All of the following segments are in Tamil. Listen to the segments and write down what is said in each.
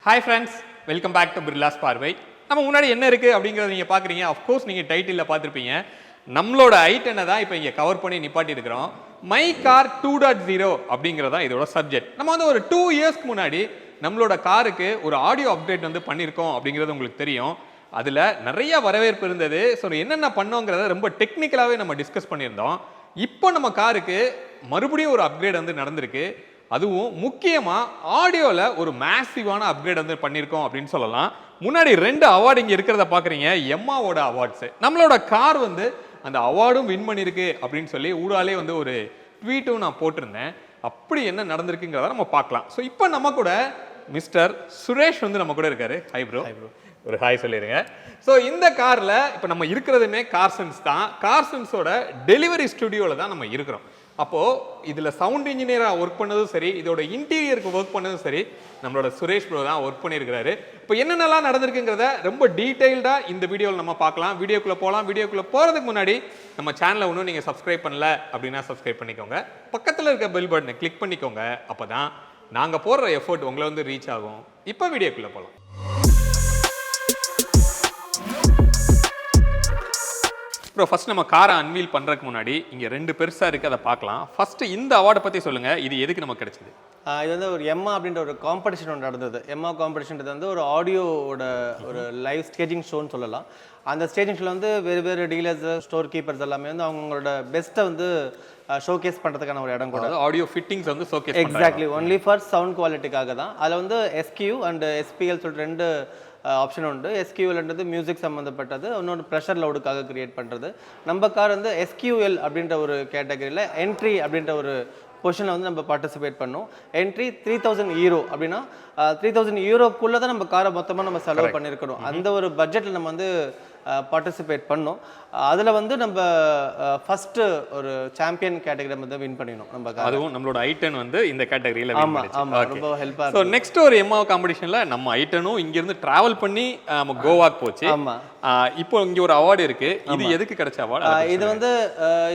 Hi friends, welcome back to Birla's பார்வை. நம்ம முன்னாடி என்ன இருக்குது அப்படிங்கிறத நீங்கள் பார்க்குறீங்க. அஃப்கோர்ஸ் நீங்கள் டைட்டிலில் பார்த்துருப்பீங்க. நம்மளோட ஐட்டனை தான் இப்போ இங்கே கவர் பண்ணி நிப்பாட்டி இருக்கிறோம். மை கார் 2.0 அப்படிங்கிறதா இதோட சப்ஜெக்ட். நம்ம வந்து ஒரு 2 இயர்ஸ்க்கு முன்னாடி நம்மளோட காருக்கு ஒரு ஆடியோ அப்டேட் வந்து பண்ணியிருக்கோம் அப்படிங்கிறது உங்களுக்கு தெரியும். அதில் நிறைய வரவேற்பு இருந்தது. ஸோ என்னென்ன பண்ணோங்கிறத ரொம்ப டெக்னிக்கலாகவே நம்ம டிஸ்கஸ் பண்ணியிருந்தோம். இப்போ நம்ம காருக்கு மறுபடியும் ஒரு அப்கிரேட் வந்து நடந்திருக்கு. அதுவும் முக்கியமாக ஆடியோவில் ஒரு மேசிவான அப்கிரேட் வந்து பண்ணியிருக்கோம் அப்படின்னு சொல்லலாம். முன்னாடி 2 அவார்டு இங்கே இருக்கிறத பார்க்குறீங்க. எம்மாவோட அவார்ட்ஸு. நம்மளோட கார் வந்து அந்த அவார்டும் வின் பண்ணியிருக்கு அப்படின்னு சொல்லி ஊடாலே வந்து ஒரு ட்வீட்டும் நான் போட்டிருந்தேன். அப்படி என்ன நடந்திருக்குங்கிறத நம்ம பார்க்கலாம். ஸோ இப்போ நம்ம கூட மிஸ்டர் சுரேஷ் வந்து நம்ம கூட இருக்காரு. Hi bro. ஒரு ஹாய் சொல்லிடுங்க. ஸோ இந்த காரில் இப்போ நம்ம இருக்கிறதுமே கார்சன்ஸ் தான். கார்சன்ஸோட டெலிவரி ஸ்டுடியோவில் தான் நம்ம இருக்கிறோம். அப்போது இதில் சவுண்ட் இன்ஜினியராக ஒர்க் பண்ணதும் சரி, இதோட இன்டீரியருக்கு ஒர்க் பண்ணதும் சரி, நம்மளோட சுரேஷ் ப்ரோ தான் ஒர்க் பண்ணியிருக்கிறாரு. இப்போ என்னென்னலாம் நடந்திருக்குங்கிறத ரொம்ப டீட்டெயில்டாக இந்த வீடியோவில் நம்ம பார்க்கலாம். வீடியோக்குள்ளே போகலாம். வீடியோக்குள்ளே போகிறதுக்கு முன்னாடி நம்ம சேனலை இன்னும் நீங்கள் சப்ஸ்கிரைப் பண்ணல அப்படின்னா சப்ஸ்கிரைப் பண்ணிக்கோங்க. பக்கத்தில் இருக்க பெல் பட்டனை கிளிக் பண்ணிக்கோங்க. அப்போ தான் நாங்கள் போடுற எஃபோர்ட் உங்களை வந்து ரீச் ஆகும். இப்போ வீடியோக்குள்ளே போகலாம். ப்ரோ, ஃபர்ஸ்ட் நம்ம காரை அன்வீல் பண்ணுறதுக்கு முன்னாடி இங்கே 2 பெருசாக இருக்குது, அதை பார்க்கலாம். ஃபஸ்ட்டு இந்த அவார்டை பற்றி சொல்லுங்கள். இது எதுக்கு நமக்கு கிடைச்சிது? இது வந்து ஒரு எம்மா அப்படின்ற ஒரு காம்படிஷன் ஒன்று நடந்தது. எம்மா காம்படிஷன்றது வந்து ஒரு ஆடியோவோட ஒரு லைவ் ஸ்டேஜிங் ஷோன்னு சொல்லலாம். அந்த ஸ்டேஜிங் ஷோவில் வந்து வேறு டீலர்ஸ், ஸ்டோர் கீப்பர்ஸ் எல்லாமே வந்து அவங்களோட பெஸ்ட்டை வந்து ஷோகேஸ் பண்ணுறதுக்கான ஒரு இடம் கூட. ஆடியோ ஃபிட்டிங்ஸ் வந்து showcase. Exactly, only for sound குவாலிட்டிக்காக தான். அதில் வந்து எஸ்கியூ அண்ட் எஸ்பிஎல் சொல்லிட்டு 2 ஆப்ஷன் உண்டு. எஸ்கியூஎல்ன்றது மியூசிக் சம்மந்தப்பட்டது, இன்னொன்று ப்ரெஷர் லவுடுக்காக கிரியேட் பண்ணுறது. நம்ம கார் வந்து எஸ்கியூஎல் அப்படின்ற ஒரு கேட்டகரியில் என்ட்ரி அப்படின்ற ஒரு பொசிஷனில் வந்து நம்ம பார்ட்டிசிபேட் பண்ணோம். என்ட்ரி 3000 யூரோ அப்படின்னா 3000 யூரோக்குள்ளே தான் நம்ம காரை மொத்தமாக நம்ம செலவு பண்ணியிருக்கணும். அந்த ஒரு பட்ஜெட்டில் நம்ம வந்து பார்ட்டிசிபேட் பண்ணோம். அதில் வந்து நம்ம ஃபஸ்ட்டு ஒரு சாம்பியன் கேட்டகரி வந்து வின் பண்ணினோம். நம்ம அதுவும் நம்மளோட ஐட்டன் வந்து இந்த கேட்டகரியில். ஆமாம், ரொம்ப ஹெல்ப்பாக. ஸோ நெக்ஸ்ட் ஒரு எம்மா காம்படிஷனில் நம்ம ஐட்டனும் இங்கேருந்து ட்ராவல் பண்ணி நம்ம கோவாக்கு போச்சு. ஆமாம், இப்போ இங்கே ஒரு அவார்டு இருக்குது. இது எதுக்கு கிடைச்ச அவார்டு? இது வந்து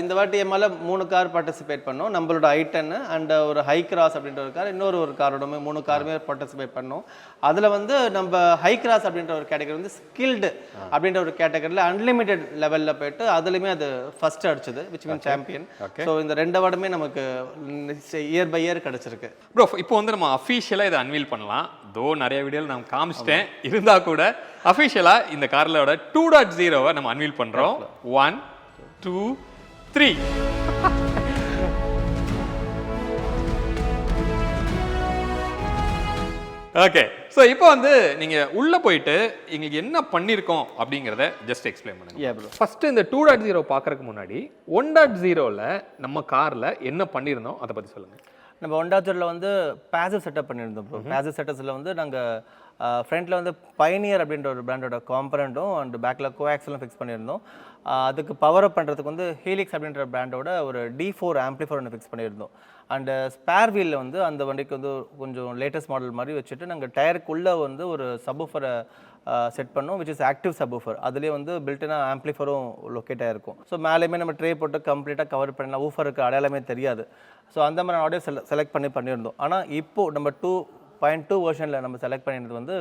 இந்த வாட்டி எம்மால 3 கார் பார்ட்டிசிபேட் பண்ணோம். நம்மளோட ஐட்டன் அண்ட் ஒரு ஹை கிராஸ் அப்படின்ற ஒரு கார், இன்னொரு ஒரு காரோட 3 காருமே பார்ட்டிசிபேட் பண்ணோம். அதில் வந்து நம்ம ஹை கிராஸ் அப்படின்ற ஒரு கேட்டகரி வந்து ஸ்கில்டு அப்படின்ற ஒரு கேட்டகரியில் அன்லிமிட்டெட் லெவலில் போயிட்டு அதுலேயுமே அது ஃபர்ஸ்ட் அடிச்சது, விச் மீன் சாம்பியன். ஸோ இந்த 2 அவார்டுமே நமக்கு இயர் பை இயர் கிடச்சிருக்கு. ப்ரோ, இப்போ வந்து நம்ம அஃபீஷியலாக இதை அன்வீல் பண்ணலாம். தோ நிறைய வீடியோவில் நான் காமிச்சிட்டேன். இருந்தால் கூட அஃபீஷியலாக இந்த கார்லோட 2.0 நம்ம அன்வீல் பண்ணுறோம். 1 2 3. ஓகே. ஸோ இப்போ வந்து நீங்கள் உள்ளே போயிட்டு எங்களுக்கு என்ன பண்ணியிருக்கோம் அப்படிங்கிறத ஜஸ்ட் எக்ஸ்பிளைன் பண்ணுங்க. ஃபர்ஸ்ட் இந்த 2.0 பார்க்கறதுக்கு முன்னாடி 1.0ல நம்ம காரில் என்ன பண்ணியிருந்தோம் அதை பற்றி சொல்லுங்கள். நம்ம 1.0ல வந்து பேசிவ் செட்டப் பண்ணியிருந்தோம். ப்ரோ, பேசிவ் செட்டப்ஸில் வந்து நாங்கள் ஃப்ரண்ட்டில் வந்து பைனியர் அப்படின்ற ஒரு பிராண்டோட காம்பனண்ட்டும் அண்ட் பேக்கில் கோஆக்சலும் ஃபிக்ஸ் பண்ணியிருந்தோம். அதுக்கு பவர் அப் பண்ணுறதுக்கு வந்து ஹீலிக்ஸ் அப்படின்ற பிராண்டோட ஒரு D4 ஆம்ப்ளிஃபையர் ஒன்று ஃபிக்ஸ் பண்ணியிருந்தோம். அண்டு ஸ்பேர் வீலில் வந்து அந்த வண்டிக்கு வந்து கொஞ்சம் லேட்டஸ்ட் மாடல் மாதிரி வச்சுட்டு நாங்கள் டயருக்குள்ளே வந்து ஒரு சப்வூஃபரை செட் பண்ணோம், விச் இஸ் ஆக்டிவ் சப்வூஃபர். அதுலேயே வந்து பில்டினாக ஆம்ப்ளிஃபரும் லொக்கேட் ஆகிருக்கும். ஸோ மேலேயுமே நம்ம ட்ரே போட்டு கம்ப்ளீட்டாக கவர் பண்ணலாம். ஊஃபருக்கு அடையாளமே தெரியாது. ஸோ அந்த மாதிரி ஆடியோ செலக்ட் பண்ணியிருந்தோம். ஆனால் இப்போது நம்ம 2.2 வெர்ஷனில் நம்ம செலக்ட் பண்ணியிருந்தது வந்து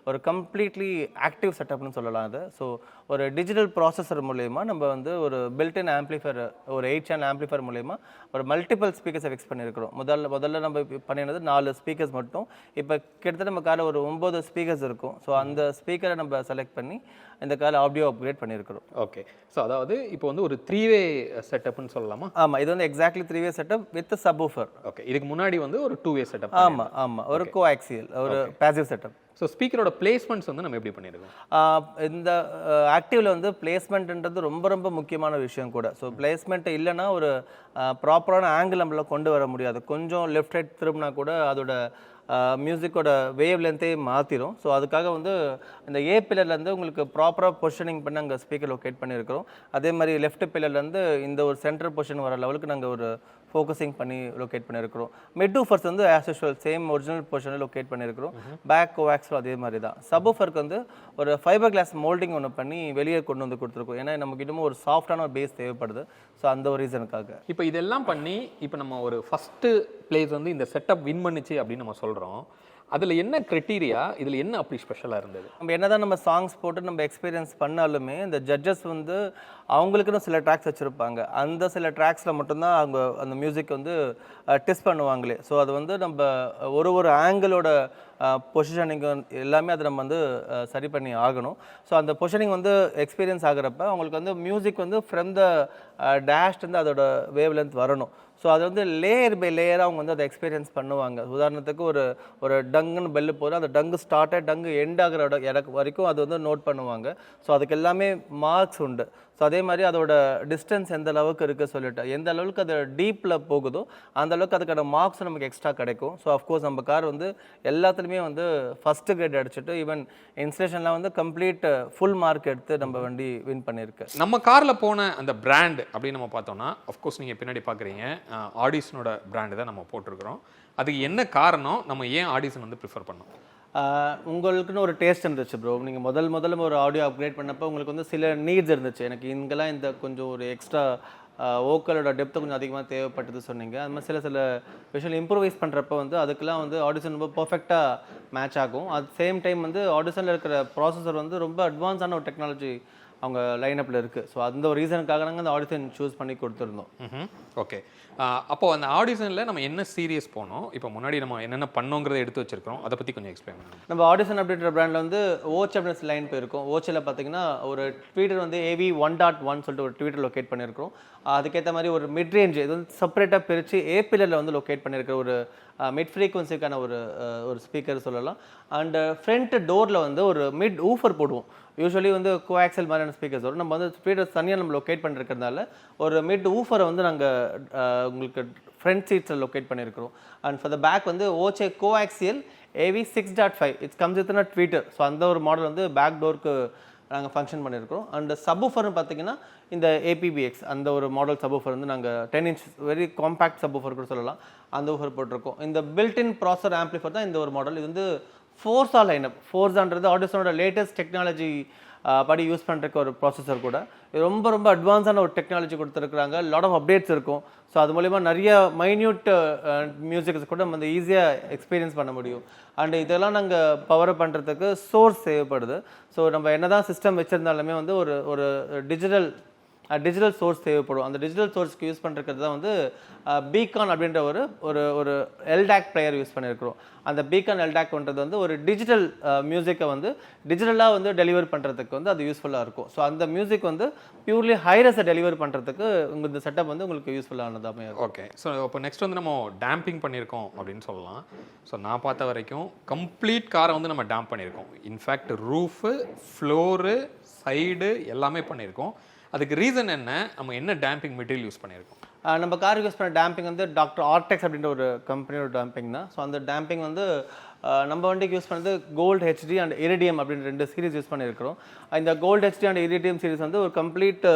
ஒரு கம்ப்ளீட்லி ஆக்டிவ் செட்டப்னு சொல்லலாம். அது ஸோ ஒரு டிஜிட்டல் ப்ராசஸர் மூலயமா நம்ம வந்து ஒரு பில்டின் ஆம்ப்ளிஃபையர், ஒரு 8 சேனல் ஆம்ப்ளிஃபையர் மூலயமா ஒரு மல்டிபிள் ஸ்பீக்கர்ஸை ஃபிக்ஸ் பண்ணியிருக்கிறோம். முதல்ல நம்ம பண்ணினது 4 ஸ்பீக்கர்ஸ் மட்டும். இப்போ கிட்டத்தட்ட நம்ம காரில் ஒரு 9 ஸ்பீக்கர்ஸ் இருக்கும். ஸோ அந்த ஸ்பீக்கரை நம்ம செலக்ட் பண்ணி இந்த காரில் ஆடியோ அப்கிரேட் பண்ணியிருக்கிறோம். ஓகே. ஸோ அதாவது இப்போ வந்து ஒரு 3-வே செட்டப்னு சொல்லலாமா? ஆமாம், இது வந்து எக்ஸாக்ட்லி 3-வே செட்டப் வித் சப்வூஃபர். ஓகே. இதுக்கு முன்னாடி வந்து ஒரு 2-வே செட்டப். ஆமாம், ஒரு கோஆக்சியல், ஒரு பேசிவ் செட்டப். ஸோ ஸ்பீக்கரோட பிளேஸ்மெண்ட்ஸ் வந்து நம்ம எப்படி பண்ணியிருக்கோம்? இந்த ஆக்டிவில் வந்து பிளேஸ்மெண்ட்ன்றது ரொம்ப முக்கியமான விஷயம் கூட. ஸோ பிளேஸ்மெண்ட் இல்லைன்னா ஒரு ப்ராப்பரான ஆங்கிள் நம்மளால் கொண்டு வர முடியாது. கொஞ்சம் லெஃப்ட் ரைட் திரும்பினா கூட அதோட மியூசிக்கோட வேவ் லென்த்தே மாற்றிடும். ஸோ அதுக்காக வந்து இந்த ஏ பில்லர்லேருந்து உங்களுக்கு ப்ராப்பராக பொசிஷனிங் பண்ணி அங்கே ஸ்பீக்கர் லொக்கேட் பண்ணியிருக்கிறோம். அதே மாதிரி லெஃப்ட் பில்லர்லேருந்து இந்த ஒரு சென்ட்ரல் பொசிஷன் வர லெவலுக்கு நாங்கள் ஒரு ஃபோக்கஸிங் பண்ணி லொக்கேட் பண்ணியிருக்கிறோம். மிட் ஊஃபர்ஸ் வந்து ஆஸ் யூஷுவல் சேம் ஒரிஜினல் பொசிஷனில் லொக்கேட் பண்ணியிருக்கிறோம். பேக் கோஆக்ஸும் அதே மாதிரி தான். சப்வூஃபருக்கு வந்து ஒரு ஃபைபர் கிளாஸ் மோல்டிங் ஒன்று பண்ணி வெளியே கொண்டு வந்து கொடுத்துருக்கோம். ஏன்னா நமக்கு இன்னமும் ஒரு சாஃப்டான ஒரு பேஸ் தேவைப்படுது. ஸோ அந்த ஒரு ரீசனுக்காக இப்போ இதெல்லாம் பண்ணி இப்போ நம்ம ஒரு ஃபஸ்ட்டு பிளேஸ் வந்து இந்த செட்டப் வின் பண்ணிச்சு அப்படின்னு நம்ம சொல்கிறோம். அதில் என்ன கிரைட்டீரியா, இதில் என்ன அப்படி ஸ்பெஷலாக இருந்தது? நம்ம என்னதான் நம்ம சாங்ஸ் போட்டு நம்ம எக்ஸ்பீரியன்ஸ் பண்ணாலுமே இந்த ஜட்ஜஸ் வந்து அவங்களுக்குன்னு சில ட்ராக்ஸ் வச்சுருப்பாங்க. அந்த சில ட்ராக்ஸில் மட்டும்தான் அவங்க அந்த மியூசிக் வந்து டெஸ்ட் பண்ணுவாங்களே. ஸோ அது வந்து நம்ம ஒரு ஆங்கிளோட பொசிஷனிங் எல்லாமே அதை நம்ம வந்து சரி பண்ணி ஆகணும். ஸோ அந்த பொசிஷனிங் வந்து எக்ஸ்பீரியன்ஸ் ஆகிறப்ப அவங்களுக்கு வந்து மியூசிக் வந்து ஃப்ரம் த டேஷ்லேருந்து அதோட வேவ் லென்த் வரணும். ஸோ அது வந்து லேயர் பை லேயராக அவங்க வந்து அதை எக்ஸ்பீரியன்ஸ் பண்ணுவாங்க. உதாரணத்துக்கு ஒரு டங்குன்னு பெல்லு போதும், அந்த டங்கு ஸ்டார்ட் ஆகி டங்கு எண்ட் ஆகிற இடம் வரைக்கும் அது வந்து நோட் பண்ணுவாங்க. ஸோ அதுக்கு எல்லாமே மார்க்ஸ் உண்டு. ஸோ அதே மாதிரி அதோட டிஸ்டன்ஸ் எந்த அளவுக்கு இருக்குது சொல்லிட்டு, எந்த அளவுக்கு அது டீப்பில் போகுதோ அந்த அளவுக்கு அதுக்கான மார்க்ஸ் நமக்கு எக்ஸ்ட்ரா கிடைக்கும். ஸோ அஃப்கோர்ஸ் நம்ம கார் வந்து எல்லாத்துலேயுமே வந்து ஃபஸ்ட்டு கிரேட் அடிச்சுட்டு ஈவன் இன்ஸ்டலேஷன்லாம் வந்து கம்ப்ளீட் ஃபுல் மார்க் எடுத்து நம்ம வண்டி வின் பண்ணியிருக்கு. நம்ம காரில் போன அந்த பிராண்ட் அப்படின்னு நம்ம பார்த்தோம்னா, அஃப்கோர்ஸ் நீங்கள் பின்னாடி பார்க்குறீங்க ஆடிசனோட பிராண்டு தான் நம்ம போட்டிருக்கிறோம். அதுக்கு என்ன காரணம், நம்ம ஏன் ஆடிசன் வந்து ப்ரிஃபர் பண்ணோம்? உங்களுக்குன்னு ஒரு டேஸ்ட் இருந்துச்சு ப்ரோ. நீங்கள் முதல்ல ஒரு ஆடியோ அப்கிரேட் பண்ணப்போ உங்களுக்கு வந்து சில நீட்ஸ் இருந்துச்சு. எனக்கு இங்கெல்லாம் இந்த கொஞ்சம் ஒரு எக்ஸ்ட்ரா வோக்கலோட டெப்த்து கொஞ்சம் அதிகமாக தேவைப்பட்டது சொன்னீங்க. அது மாதிரி சில விஷயம் இம்ப்ரூவைஸ் பண்ணுறப்ப வந்து அதுக்கெல்லாம் வந்து ஆடிசன் ரொம்ப பர்ஃபெக்டாக மேட்ச் ஆகும். அட் சேம் டைம் வந்து ஆடிசனில் இருக்கிற ப்ராசஸர் வந்து ரொம்ப அட்வான்ஸான ஒரு டெக்னாலஜி அவங்க லைனப்பில் இருக்குது. ஸோ அந்த ஒரு ரீசனுக்காக நாங்கள் அந்த ஆடிஷன் சூஸ் பண்ணி கொடுத்துருந்தோம். ஓகே. அப்போது அந்த ஆடிஷனில் நம்ம என்ன சீரியஸ் போனோம், இப்போ முன்னாடி நம்ம என்னென்ன பண்ணோங்கிறத எடுத்து வச்சிருக்கிறோம், அதை பற்றி கொஞ்சம் எக்ஸ்பிளைன் பண்ணுங்கள். நம்ம ஆடிஷன் அப்படின்ற பிராண்டில் வந்து ஓச் அப்படின்னு லைன் போயிருக்கோம். ஓச்சில் பார்த்தீங்கன்னா ஒரு ட்வீட்டர் வந்து AV1.1 சொல்லிட்டு ஒரு ட்வீட்டர் லொக்கேட் பண்ணியிருக்கிறோம். அதுக்கேற்ற மாதிரி ஒரு மிட் ரேஞ்ச் இது வந்து செப்பரேட்டாக பிரித்து ஏபிஎல்லில் வந்து லொக்கேட் பண்ணியிருக்கிற ஒரு மிட் ஃப்ரீக்வன்சிக்கான ஒரு ஸ்பீக்கர் சொல்லலாம். அண்ட் ஃப்ரண்ட் டோரில் வந்து ஒரு மிட் ஊஃபர் போடுவோம். யூஸ்வலி வந்து கோஆக்சல் மாதிரியான ஸ்பீக்கர்ஸ் வரும். நம்ம வந்து ஸ்பீக்கர்ஸ் தனியாக நம்ம லொக்கேட் பண்ணிருக்கிறதுனால ஒரு மிட் ஊஃபரை வந்து நாங்கள் உங்களுக்கு ஃப்ரண்ட் சீட்ஸில் லொக்கேட் பண்ணியிருக்கிறோம். அண்ட் ஃபார் த பேக் வந்து ஓச்சே coaxial AV6.5 it's comes with a tweeter. So அந்த ஒரு மாடல் வந்து பேக் டோருக்கு நாங்கள் ஃபங்க்ஷன் பண்ணியிருக்கிறோம். அண்ட் சப்வூஃபர்னு பார்த்தீங்கன்னா இந்த APBX அந்த ஒரு மாடல் சப்வூஃபர் வந்து நாங்கள் 10 inch வெரி காம்பேக்ட் சப்வூஃபர் கூட சொல்லலாம், அந்த ஊஃபர் போட்டிருக்கோம். இந்த பில்ட்இன் ப்ராசர் ஆம்ப்ளிஃபர் தான் இந்த ஒரு மாடல். இது வந்து ஃபோர்ஸா லைனப். ஃபோர்ஸான்றது ஆடிசனோட லேட்டஸ்ட் டெக்னாலஜி படி யூஸ் பண்ணுறக்கு ஒரு ப்ராசஸர் கூட. இது ரொம்ப அட்வான்ஸான ஒரு டெக்னாலஜி கொடுத்துருக்குறாங்க. லாட் ஆஃப் அப்டேட்ஸ் இருக்கும். ஸோ அது மூலிமா நிறைய மைன்யூட் மியூசிக்ஸ் கூட நம்ம வந்து ஈஸியாக எக்ஸ்பீரியன்ஸ் பண்ண முடியும். அண்ட் இதெல்லாம் நாங்கள் பவர் பண்ணுறதுக்கு சோர்ஸ் தேவைப்படுது. ஸோ நம்ம என்ன தான் சிஸ்டம் வச்சுருந்தாலுமே வந்து ஒரு டிஜிட்டல் சோர்ஸ் தேவைப்படும். அந்த டிஜிட்டல் சோர்ஸ்க்கு யூஸ் பண்ணுறது தான் வந்து பீகான் அப்படின்ற ஒரு எல்டாக் பிளேயர் யூஸ் பண்ணியிருக்கிறோம். அந்த பீகான் எல்டாக்ன்றது வந்து ஒரு டிஜிட்டல் மியூசிக்கை வந்து டிஜிட்டலாக வந்து டெலிவர் பண்ணுறதுக்கு வந்து அது யூஸ்ஃபுல்லாக இருக்கும். ஸோ அந்த மியூசிக் வந்து பியூர்லி ஹைரஸை டெலிவர் பண்ணுறதுக்கு இந்த செட்டப் வந்து உங்களுக்கு யூஸ்ஃபுல்லானதாமே இருக்கும். ஓகே. ஸோ இப்போ நெக்ஸ்ட் வந்து நம்ம டேம்பிங் பண்ணியிருக்கோம் அப்படின்னு சொல்லலாம். ஸோ நான் பார்த்த வரைக்கும் கம்ப்ளீட் காரை வந்து நம்ம டேம்ப் பண்ணியிருக்கோம். இன்ஃபேக்ட் ரூஃபு, ஃப்ளோரு, சைடு எல்லாமே பண்ணியிருக்கோம். அதுக்கு ரீசன் என்ன, நம்ம என்ன டேம்பிங் மெட்டீரியல் யூஸ் பண்ணியிருக்கோம்? நம்ம காருக்கு யூஸ் பண்ண டேம்பிங் வந்து டாக்டர் ஆர்டெக்ஸ் அப்படின்ற ஒரு கம்பெனியோட டேம்பிங் தான். ஸோ அந்த டேம்பிங் வந்து நம்ம வண்டிக்கு யூஸ் பண்ணது கோல்டு ஹெச்டி அண்ட் இரிடியம் அப்படின்னு 2 சீரிஸ் யூஸ் பண்ணியிருக்கிறோம். இந்த gold HD and iridium series வந்து ஒரு கம்ப்ளீட்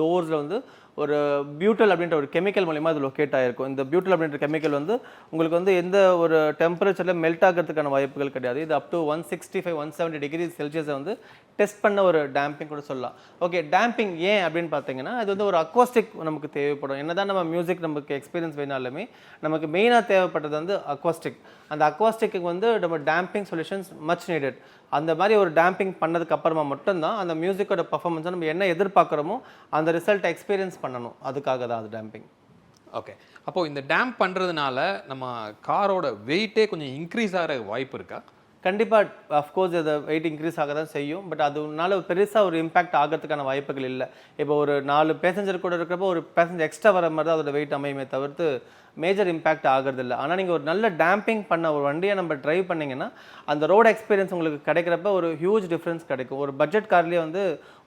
டோர்ஸில் வந்து ஒரு பியூட்டல் அப்படின்ற ஒரு கெமிக்கல் மூலிமா அது லொக்கேட் ஆகிருக்கும். இந்த பியூட்டல் அப்படின்ற கெமிக்கல் வந்து உங்களுக்கு வந்து எந்த ஒரு டெம்பரேச்சரில் மெல்ட் ஆகிறதுக்கான வாய்ப்புகள் கிடையாது. இது அப் டு 165-170 டிகிரி செல்சியஸை வந்து டெஸ்ட் பண்ண ஒரு டேம்பிங் கூட சொல்லலாம். ஓகே, டேம்பிங் ஏன் அப்படின்னு பார்த்தீங்கன்னா இது வந்து ஒரு அக்வாஸ்டிக் நமக்கு தேவைப்படும். என்னதான் நம்ம மியூசிக் நமக்கு எக்ஸ்பீரியன்ஸ் வேணாலுமே நமக்கு மெயினாக தேவைப்பட்டது வந்து அக்வாஸ்டிக். அந்த அக்வாஸ்டிக்கு வந்து நம்ம டேம்பிங் சொல்யூஷன்ஸ் மச் நீடட். அந்த மாதிரி ஒரு டேம்பிங் பண்ணதுக்கு அப்புறமா மட்டும்தான் அந்த மியூசிக்கோட பர்ஃபார்மன்ஸை நம்ம என்ன எதிர்பார்க்குறோமோ அந்த ரிசல்ட்டை எக்ஸ்பீரியன்ஸ் பண்ணணும். அதுக்காக தான் அது டேம்பிங். ஓகே. அப்போது இந்த டேம்ப் பண்ணுறதுனால நம்ம காரோட வெயிட்டே கொஞ்சம் இன்க்ரீஸ் ஆகிற வாய்ப்பு இருக்கா? கண்டிப்பாக அஃப்கோர்ஸ் இது வெயிட் இன்க்ரீஸ் ஆக தான் செய்யும். பட் அதனால பெருசாக ஒரு இம்பாக்ட் ஆகிறதுக்கான வாய்ப்புகள் இல்லை. இப்போ ஒரு 4 பேசஞ்சர் கூட இருக்கிறப்போ ஒரு பேசஞ்சர் எக்ஸ்ட்ரா வர மாதிரி தான் அதோட வெயிட் அமையுமே தவிர்த்து மேஜர் இம்பாக்ட் ஆகிறது இல்லை. ஆனால் நீங்கள் ஒரு நல்ல டேம்பிங் பண்ண ஒரு வண்டியை நம்ம ட்ரைவ் பண்ணிங்கன்னா அந்த ரோட் எக்ஸ்பீரியன்ஸ் உங்களுக்கு கிடைக்கிறப்ப ஒரு ஹியூஜ் டிஃப்ரென்ஸ் கிடைக்கும். ஒரு பட்ஜெட் கார்லேயே வந்து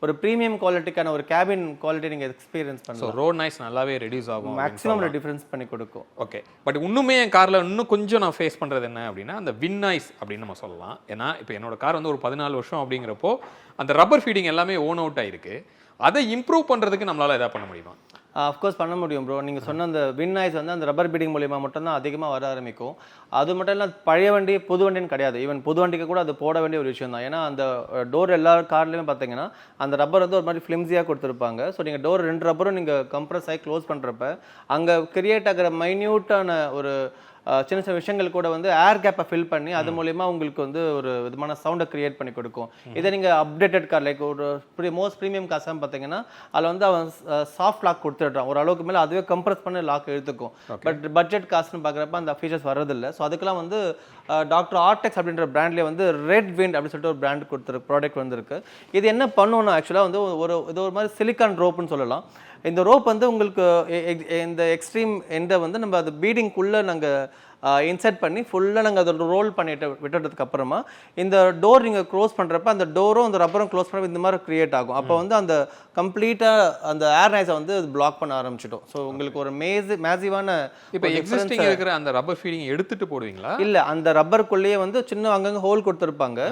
ஒரு ப்ரீமியம் குவாலிட்டிக்கான ஒரு கேபின் குவாலிட்டி நீங்கள் எக்ஸ்பீரியன்ஸ் பண்ணலாம். ரோட் நாய்ஸ் நல்லாவே ரெடியூஸ் ஆகும், மேக்ஸிமம் டிஃப்ரென்ஸ் பண்ணி கொடுக்கும். ஓகே. பட் இன்னுமே என் காரில் இன்னும் கொஞ்சம் நான் ஃபேஸ் பண்ணுறது என்ன அப்படின்னா அந்த வின் நாய்ஸ் அப்படின்னு நம்ம சொல்லலாம். ஏன்னா இப்போ என்னோட கார் வந்து ஒரு 14 வருஷம் அப்படிங்கிறப்போ அந்த ரப்பர் ஃபீடிங் எல்லாமே ஓன் அவுட் ஆகிருக்கு. அதை இம்ப்ரூவ் பண்ணுறதுக்கு நம்மளால் எதாவது பண்ண முடியுமா? அஃப்கோர்ஸ் பண்ண முடியும் ப்ரோ. நீங்கள் சொன்ன அந்த வின் நாய்ஸ் வந்து அந்த ரப்பர் பீடிங் மூலிமா மட்டும்தான் அதிகமாக வர ஆரம்பிக்கும். அது மட்டும் இல்லை பழைய வண்டி புது வண்டின்னு கிடையாது. ஈவன் புது வண்டிக்கு கூட அது போட வேண்டிய ஒரு விஷயம் தான். ஏன்னா அந்த டோர் எல்லா கார்லையுமே பார்த்தீங்கன்னா அந்த ரப்பர் வந்து ஒரு மாதிரி ஃப்ளிம்ஸியாக கொடுத்துருப்பாங்க. ஸோ நீங்கள் டோர் 2 ரப்பரும் நீங்கள் கம்ப்ரஸ் ஆகி க்ளோஸ் பண்ணுறப்ப அங்கே கிரியேட் ஆகிற மைன்யூட்டான ஒரு சின்ன சின்ன விஷயங்கள் கூட வந்து ஏர் கேப்பை ஃபில் பண்ணி அது மூலயமா உங்களுக்கு வந்து ஒரு விதமான சவுண்டை கிரியேட் பண்ணி கொடுக்கும். இதை நீங்கள் அப்டேட்டட் கார் லைக் ஒரு மோஸ்ட் ப்ரீமியம் காசாக பார்த்தீங்கன்னா அதில் வந்து அவன் சாஃப்ட் லாக் கொடுத்துட்றான், ஒரு அளவுக்கு மேலே அதுவே கம்ப்ரஸ் பண்ணி லாக் எடுத்துக்கும். பட் பட்ஜெட் காசுன்னு பார்க்குறப்ப அந்த ஃபீச்சர்ஸ் வரதில்லை. ஸோ அதுக்கெல்லாம் வந்து டாக்டர் ஆர்டெக்ஸ் அப்படின்ற பிராண்ட்லேயே வந்து ரெட் விண்ட் அப்படின்னு சொல்லிட்டு ஒரு பிராண்ட் கொடுத்துருக்கு ப்ராடக்ட் வந்துருக்கு. இது என்ன பண்ணுவோம்னா ஆக்சுவலாக வந்து இது ஒரு மாதிரி சிலிக்கான் ரோப்புன்னு சொல்லலாம். இந்த ரோப் வந்து உங்களுக்கு இந்த எக்ஸ்ட்ரீம் எண்டை வந்து நம்ம அது பீடிங்குள்ளே நாங்கள் இன்சர்ட் பண்ணி ஃபுல்லாக நாங்கள் அதை ரோல் பண்ணிட்டு விட்டுறதுக்கு அப்புறமா இந்த டோர் நீங்கள் க்ளோஸ் பண்ணுறப்ப அந்த டோரும் அந்த ரப்பரும் க்ளோஸ் பண்ண இந்த மாதிரி க்ரியேட் ஆகும். அப்போ வந்து அந்த கம்ப்ளீட்டாக அந்த ஏர் நாய்ஸை வந்து பிளாக் பண்ண ஆரம்பிச்சிடும். ஸோ உங்களுக்கு ஒரு மேசிவான இப்போ எக்ஸிஸ்டிங் இருக்கிற அந்த ரப்பர் ஃபீடிங் எடுத்துட்டு போடுவீங்களா? இல்லை, அந்த ரப்பருக்குள்ளேயே வந்து சின்ன அங்கங்கே ஹோல் கொடுத்துருப்பாங்க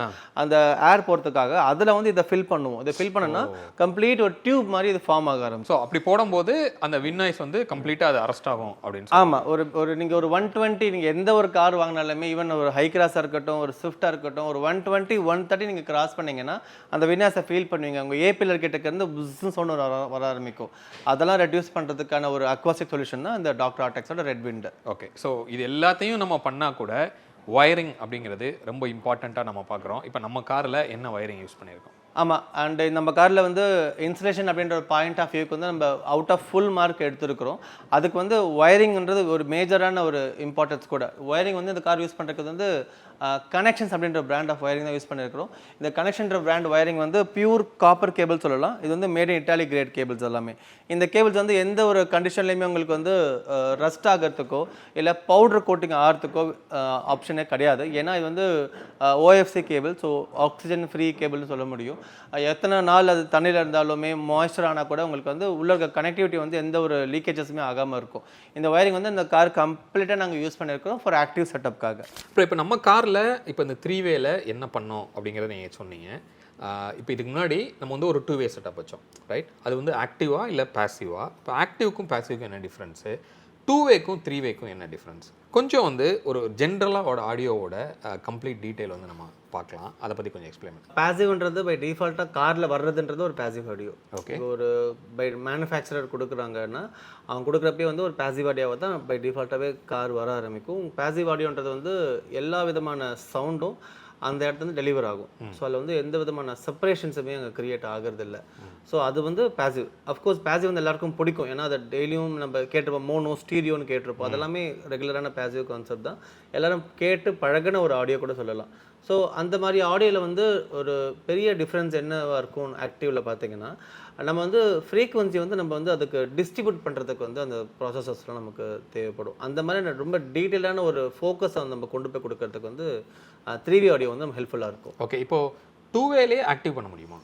அந்த ஏர் போகிறதுக்காக. அதில் வந்து இதை ஃபில் பண்ணுவோம். இதை ஃபில் பண்ணனா கம்ப்ளீட் ஒரு டியூப் மாதிரி இது ஃபார்ம் ஆக ஆரம்பிச்சு. ஸோ அப்படி போடும்போது அந்த வின் நாய்ஸ் வந்து கம்ப்ளீட்டாக அது அரெஸ்ட் ஆகும் அப்படின்னு. ஆமாம், ஒரு நீங்கள் ஒரு 120 நீங்கள் எந்த ஒரு கார் வாங்கினாலுமே ஈவன் ஒரு ஹை கிராஸாக இருக்கட்டும் ஒரு ஸ்விஃப்டாக இருக்கட்டும் ஒரு 120 130 நீங்கள் கிராஸ் பண்ணீங்கன்னா அந்த வினாஸை ஃபீல் பண்ணுவீங்க. உங்கள் ஏ பில்லர் கிட்டக்க இருந்து புஸ்ஸுன்னு சவுண்ட் வர ஆரம்பிக்கும். அதெல்லாம் ரெடியூஸ் பண்ணுறதுக்கான ஒரு அக்வாஸ்டிக் சொல்யூஷன் தான் இந்த டாக்டர் ஆர்டெக்ஸோட ரெட் விண்ட். ஓகே, ஸோ இது எல்லாத்தையும் நம்ம பண்ணால் கூட வயரிங் அப்படிங்கிறது ரொம்ப இம்பார்ட்டண்ட்டாக நம்ம பார்க்குறோம். இப்போ நம்ம காரில் என்ன வயரிங் யூஸ் பண்ணியிருக்கோம்? ஆமாம், அண்ட் நம்ம காரில் வந்து இன்சுலேஷன் அப்படின்ற ஒரு பாயிண்ட் ஆஃப் வியூக்கு வந்து நம்ம அவுட் ஆஃப் ஃபுல் மார்க் எடுத்துருக்கிறோம். அதுக்கு வந்து ஒயரிங்ன்றது ஒரு மேஜரான ஒரு இம்பார்ட்டன்ஸ் கூட. ஒயரிங் வந்து இந்த கார் யூஸ் பண்ணுறது வந்து கனெக்ஷன்ஸ் அப்படின்ற பிராண்ட் ஆஃப் ஒயரிங் தான் யூஸ் பண்ணியிருக்கிறோம். இந்த கனெக்ஷன்ற பிராண்ட் ஒயரிங் வந்து பியூர் காப்பர் கேபிள் சொல்லலாம். இது வந்து made in Italy great cables எல்லாமே. இந்த கேபிள்ஸ் வந்து எந்த ஒரு கண்டிஷன்லையுமே உங்களுக்கு வந்து ரஸ்ட் ஆகிறதுக்கோ இல்லை பவுடர் கோட்டிங் ஆகிறதுக்கோ ஆப்ஷனே கிடையாது. ஏன்னா இது வந்து OFC cable, so oxygen free கேபிள்னு சொல்ல முடியும். எத்தனை நாள் அது தண்ணியில் இருந்தாலுமே மாய்ஸ்சர் ஆனால் கூட உங்களுக்கு வந்து உள்ள இருக்க கனெக்டிவிட்டி வந்து எந்த ஒரு லீக்கேஜஸுமே ஆகாமல் இருக்கும். இந்த ஒயரிங் வந்து இந்த கார் கம்ப்ளீட்டாக நாங்கள் யூஸ் பண்ணியிருக்கிறோம் ஃபார் ஆக்டிவ் செட்டப்காக. இப்போ நம்ம காரில் இப்போ இந்த 3-வேல என்ன பண்ணோம் அப்படிங்கிறத நீங்கள் சொன்னீங்க. இப்போ இதுக்கு முன்னாடி நம்ம வந்து ஒரு 2-வே செட்டப் வச்சோம், ரைட்? அது வந்து ஆக்டிவா இல்லை பேசிவா? இப்போ ஆக்டிவ்க்கும் பேசிவ்க்கும் என்ன டிஃப்ரென்ஸு, 2-வேக்கும் 3-வேக்கும் என்ன டிஃப்ரென்ஸ்? கொஞ்சம் வந்து ஒரு ஜென்ரலாக ஆடியோவோட கம்ப்ளீட் டீட்டெயில் வந்து நம்ம பார்க்கலாம். அதை பற்றி கொஞ்சம் எக்ஸ்பிளைன் பண்ணுங்க. பேசிவ்ன்றது பை டிஃபால்ட்டாக காரில் வர்றதுன்றது ஒரு பேசிவ் ஆடியோ. ஓகே, ஒரு பை மேனுஃபேக்சரர் கொடுக்குறாங்கன்னா அவங்க கொடுக்குறப்பே வந்து ஒரு பேசிவ் ஆடியோவை தான் பை டிஃபால்ட்டாகவே கார் வர ஆரம்பிக்கும். பேசிவ் ஆடியோன்றது வந்து எல்லா விதமான சவுண்டும் அந்த இடத்துல டெலிவர் ஆகும். ஸோ அதில் வந்து எந்த விதமான செப்பரேஷன்ஸுமே அங்கே க்ரியேட் ஆகிறதில்ல. ஸோ அது வந்து பேசிவ். அஃப்கோர்ஸ் பேசிவ் வந்து எல்லாருக்கும் பிடிக்கும். ஏன்னா அதை டெய்லியும் நம்ம கேட்டிருப்போம், மோனோ ஸ்டீரியோன்னு கேட்டிருப்போம். அதெல்லாமே ரெகுலரான பேசிவ் கான்செப்ட் தான். எல்லோரும் கேட்டு பழகின ஒரு ஆடியோ கூட சொல்லலாம். ஸோ அந்த மாதிரி ஆடியோவில் வந்து ஒரு பெரிய டிஃப்ரென்ஸ் என்னவாக இருக்கும் ஆக்டிவில் பார்த்தீங்கன்னா, நம்ம வந்து ஃப்ரீக்வன்சி வந்து நம்ம வந்து அதுக்கு டிஸ்ட்ரிபியூட் பண்ணுறதுக்கு வந்து அந்த ப்ராசஸர்ஸ்லாம் நமக்கு தேவைப்படும். அந்த மாதிரி ரொம்ப டீட்டெயிலான ஒரு ஃபோக்கஸை நம்ம கொண்டு போய் கொடுக்கறதுக்கு வந்து 3-வே ஆடியோ வந்து நம்ம ஹெல்ப்ஃபுல்லாக இருக்கும். ஓகே, இப்போது 2-வேலே ஆக்டிவ் பண்ண முடியுமா?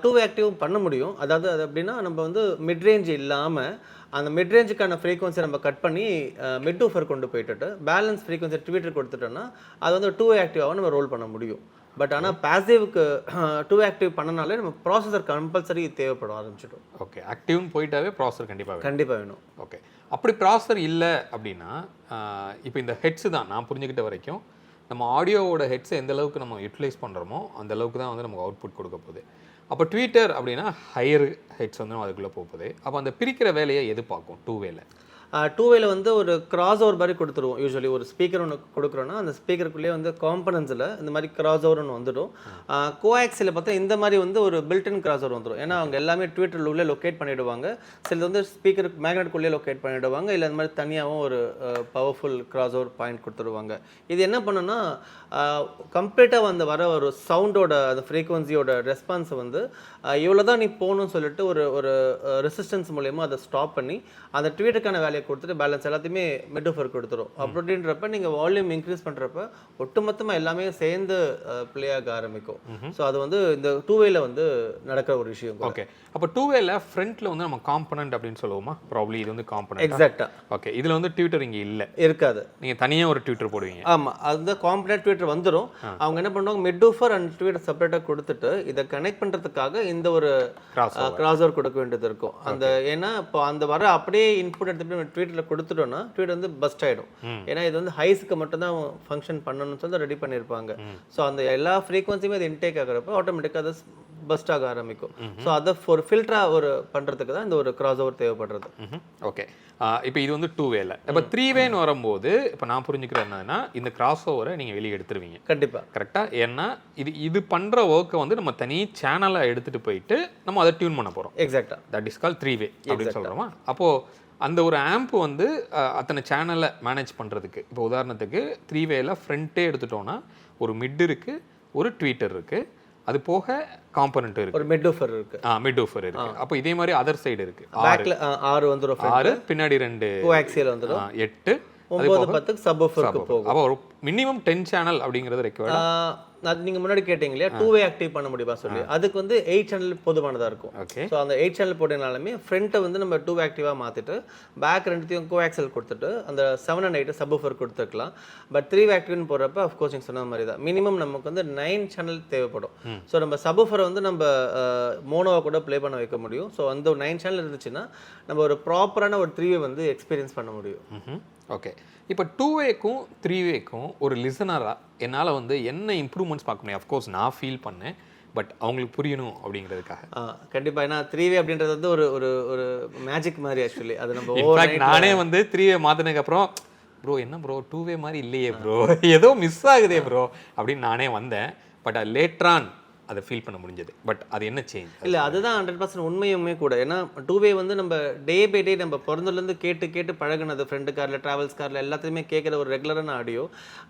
2-வே ஆக்டிவ் பண்ண முடியும். அதாவது அது அப்படின்னா நம்ம வந்து மிட் ரேஞ்ச் இல்லாமல் அந்த மிட் ரேஞ்சுக்கான ஃப்ரீக்வன்சி நம்ம கட் பண்ணி மிட் ஊஃபர் கொண்டு போயிட்டு பேலன்ஸ் ஃப்ரீக்வன்சி ட்விட்டர் கொடுத்துட்டோன்னா அது வந்து 2-வே ஆக்டிவாக நம்ம ரோல் பண்ண முடியும். பட் ஆனால் பேசிவ்க்கு 2-வே ஆக்டிவ் பண்ணனாலே நம்ம ப்ராசஸர் கம்பல்சரி தேவைப்பட ஆரம்பிச்சிடும். ஓகே, ஆக்டிவ்னு போயிட்டாவே ப்ராசஸர் கண்டிப்பாக வேணும். ஓகே, அப்படி ப்ராசஸர் இல்லை அப்படின்னா இப்போ இந்த ஹெட்ஸு தான் நான் புரிஞ்சுக்கிட்ட வரைக்கும் நம்ம ஆடியோவோட ஹெட்ஸை எந்த அளவுக்கு நம்ம யூட்டிலைஸ் பண்ணுறோமோ அந்த அளவுக்கு தான் வந்து நமக்கு அவுட்புட் கொடுக்க போகுது. அப்போ ட்விட்டர் அப்படின்னா ஹையர் ஹெட்ஸ் வந்து நம்ம அதுக்குள்ளே போகுது. அப்போ அந்த பிரிக்கிற வேலையை எது பார்க்கும் 2-வேல? 2-வேல வந்து ஒரு கிராஸ் ஓவர் மாதிரி கொடுத்துருவோம். யூஸ்வலி ஒரு ஸ்பீக்கர் ஒன்று கொடுக்குறோன்னா அந்த ஸ்பீக்கருக்குள்ளேயே வந்து காம்பனன்ஸில் இந்த மாதிரி கிராஸ் ஓவர் ஒன்று வந்துடும். கோஆக்ஸில் பார்த்தா இந்த மாதிரி வந்து ஒரு பில்டின் கிராஸ் ஓவர் வந்துடும். ஏன்னா அவங்க எல்லாமே ட்விட்டரில் உள்ளே லொக்கேட் பண்ணிவிடுவாங்க. சிலது வந்து ஸ்பீக்கர் மேக்னெட்குள்ளே லொக்கேட் பண்ணிவிடுவாங்க. இல்லை இந்த மாதிரி தனியாகவும் ஒரு பவர்ஃபுல் கிராஸ் ஓவர் பாயிண்ட் கொடுத்துருவாங்க. இது என்ன பண்ணுன்னா கம்ப்ளீட்டாக வந்து வர ஒரு சவுண்டோட அந்த ஃப்ரீக்வன்சியோட ரெஸ்பான்ஸை வந்து இவ்வளோ தான் நீ போகணும்னு சொல்லிட்டு ஒரு ரெசிஸ்டன்ஸ் மூலயமா அதை ஸ்டாப் பண்ணி அந்த ட்வீட்டுக்கான வேலையை கொடுத்துட்டு பேலன்ஸ் எல்லாத்தையுமே மிட் ஊஃபர் கொடுத்துரும். அப்படின்றப்ப நீங்கள் வால்யூம் இன்க்ரீஸ் பண்ணுறப்ப ஒட்டுமொத்தமாக எல்லாமே சேர்ந்து ப்ளே ஆக ஆரம்பிக்கும். ஸோ அது வந்து இந்த 2-வேல வந்து நடக்கிற ஒரு விஷயம். ஓகே, அப்போ 2-வேல ஃப்ரண்ட்டில் வந்து நம்ம காம்பனண்ட் அப்படின்னு சொல்லுவோமா? ப்ராப்ளி இது வந்து காம்பனண்ட். எக்ஸாக்டாக. ஓகே, இதில் வந்து ட்விட்டர் இங்கே இல்லை, இருக்காது. நீங்கள் தனியாக ஒரு ட்விட்டர் போடுவீங்க. ஆமாம், அது காம்பனண்ட் ட்விட்டர் வந்துடும். அவங்க என்ன பண்ணுவாங்க, மிட் ஊஃபர் அண்ட் ட்விட்டர் செப்பரேட்டாக கொடுத்துட்டு இதை கனெக்ட் பண்ணுறதுக்காக இந்த ஒரு கிராஸ் ஓவர் கொடுக்க வேண்டியது இருக்கும். அந்த ஏன்னா இப்போ அந்த வர அப்படியே இன்புட் எடுத்துட்டு ட்விட்டரில் கொடுத்துட்டோம்னா ட்விட்டர் வந்து பஸ்ட் ஆகிடும். ஏன்னா இது வந்து ஹைஸுக்கு மட்டும்தான் ஃபங்க்ஷன் பண்ணணும்னு சொல்லி ரெடி பண்ணியிருப்பாங்க. ஸோ அந்த எல்லா ஃப்ரீக்வன்சியுமே அது இன்டேக் ஆகிறப்ப ஆட்டோமேட்டிக்காக அது பஸ்ட் ஆக ஆரம்பிக்கும். ஸோ அதை ஒரு ஃபில்டராக ஒரு பண்ணுறதுக்கு தான் இந்த ஒரு கிராஸ் ஓவர் தேவைப்படுறது. ஓகே, இப்போ இது வந்து 2-வேல. இப்போ 3-வேன்னு வரும்போது இப்போ நான் புரிஞ்சுக்கிறேன் என்னன்னா, இந்த கிராஸ் ஓவரை நீங்கள் வெளியே எடுத்துருவீங்க கண்டிப்பாக. கரெக்டாக? ஏன்னா இது பண்ணுற ஒர்க்கை வந்து நம்ம தனி சேனலாக எடுத்துகிட்டு போயிட்டு நம்ம அதை டியூன் பண்ண போகிறோம். எக்ஸாக்டாக. தட் இஸ் கால் 3-வே அப்படின்னு சொல்கிறோமா? அப்போது அந்த ஒரு ஆம்ப் வந்து அத்தனை சேனலை மேனேஜ் பண்ணுறதுக்கு, இப்போ உதாரணத்துக்கு 3-வேல ஃப்ரண்ட்டே எடுத்துட்டோன்னா ஒரு மிட் இருக்குது, ஒரு ட்வீட்டர் இருக்குது, அது போக காம்பனன்ட் இருக்கு, ஒரு மிட்வூஃபர் இருக்கு. மிட்வூஃபர் இருக்கு. அப்போ இதே மாதிரி அதர் சைடு இருக்கு. பேக்ல 6 வந்துரும், 6 பின்னாடி 2 கோஆக்சியல் வந்துரும், 8 9 10 சப்வூஃபருக்கு போகும். அப்போ ஒரு மினிமம் 10 சேனல் அப்படிங்கிறது ரெக்வயர்ட். அது நீங்க முன்னாடி கேட்டீங்க இல்லையா 2-வே ஆக்டிவ் பண்ண முடியுமா சொல்லி, அதுக்கு வந்து 8 சேனல் போதுமானதா இருக்கும். ஸோ அந்த 8 சேனல் போட்டனாலுமே ஃப்ரண்ட்டை வந்து நம்ம 2-வே ஆக்டிவாக மாற்றிட்டு பேக் ரெண்டுத்தையும் கோஆக்சல் கொடுத்துட்டு அந்த 7 and 8 சப்வூஃபர் கொடுத்துருக்கலாம். பட் 3-வே ஆக்டிவ்னு போடுறப்ப அஃப்கோர்ஸ் நீங்கள் சொன்ன மாதிரி தான் மினிமம் நமக்கு வந்து 9 சேனல் தேவைப்படும். ஸோ நம்ம சப்வூஃபரை வந்து நம்ம மோனோவை கூட ப்ளே பண்ண வைக்க முடியும். ஸோ அந்த 9 சேனல் இருந்துச்சுன்னா நம்ம ஒரு ப்ராப்பரான ஒரு 3-வே வந்து எக்ஸ்பீரியன்ஸ் பண்ண முடியும். ஓகே, இப்போ 2-வேக்கும் 3-வேக்கும் ஒரு லிசனராக என்னால் வந்து என்ன இம்ப்ரூவ்மெண்ட்ஸ் பார்க்க முடியும்? அஃப்கோர்ஸ் நான் ஃபீல் பண்ணேன், பட் அவங்களுக்கு புரியணும் அப்படிங்கிறதுக்காக. கண்டிப்பாக. ஏன்னா 3-வே அப்படின்றது வந்து ஒரு ஒரு ஒரு மேஜிக் மாதிரி ஆக்சுவலி. அது நம்ம நானே வந்து 3-வே மாற்றினதுக்கப்புறம் ப்ரோ என்ன ப்ரோ 2-வே மாதிரி இல்லையே ப்ரோ, ஏதோ மிஸ் ஆகுதே ப்ரோ அப்படின்னு நானே வந்தேன். பட் லேட்டரான் அதை ஃபீல் பண்ண முடிஞ்சது. பட் அது என்ன சேஞ்ச்? இல்லை, அதுதான் 100% உண்மையுமே கூட. ஏன்னா 2-வே வந்து நம்ம டே பை டே நம்ம பிறந்ததுலேருந்து கேட்டு கேட்டு பழகினது, ஃப்ரெண்டு காரில் ட்ராவல்ஸ் காரில் எல்லாத்தையுமே கேட்குற ஒரு ரெகுலரான ஆடியோ.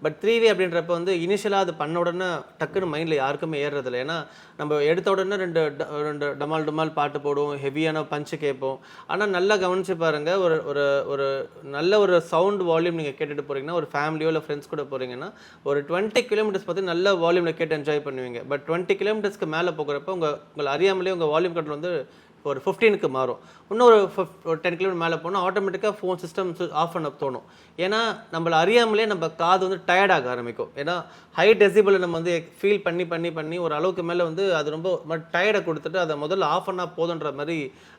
பட் 3-வே அப்படின்றப்ப வந்து இனிஷியலாக அது பண்ண உடனே டக்குன்னு மைண்டில் யாருக்குமே ஏறுறதில்லை. ஏன்னா நம்ம எடுத்த உடனே ரெண்டு டமால் டமால் பாட்டு போடுவோம், ஹெவியான பஞ்சு கேட்போம். ஆனால் நல்லா கவனிச்சு பாருங்கள், ஒரு ஒரு ஒரு நல்ல ஒரு சவுண்ட் வால்யூம் நீங்கள் கேட்டுட்டு போகிறீங்கன்னா, ஒரு ஃபேமிலியோ இல்லை ஃப்ரெண்ட்ஸ் கூட போகிறீங்கன்னா ஒரு 20 கிலோமீட்டர்ஸ் பார்த்து நல்ல வால்யூமில் கேட்டு என்ஜாய் பண்ணுவீங்க. பட் 20 கிலோமீட்டர்ஸ்க்கு மேலே போகிறப்ப உங்களை அறியாமலே உங்கள் வால்யூம் கண்ட்ரோல் வந்து ஒரு 15க்கு மாறும். இன்னும் ஒரு 10 கிலோமீட்டர் மேலே போனால் ஆட்டோமேட்டிக்காக ஃபோன் சிஸ்டம் ஆஃப் பண்ண தோணும். ஏன்னா நம்மளை அறியாமலே நம்ம காது வந்து டயர்டாக ஆரம்பிக்கும். ஏன்னா ஹை டெசிபிளை நம்ம வந்து ஃபீல் பண்ணி பண்ணி பண்ணி ஒரு அளவுக்கு மேலே வந்து அது ரொம்ப டயர்டை கொடுத்துட்டு அதை முதல்ல ஆஃப் பண்ணால் போதுன்ற மாதிரி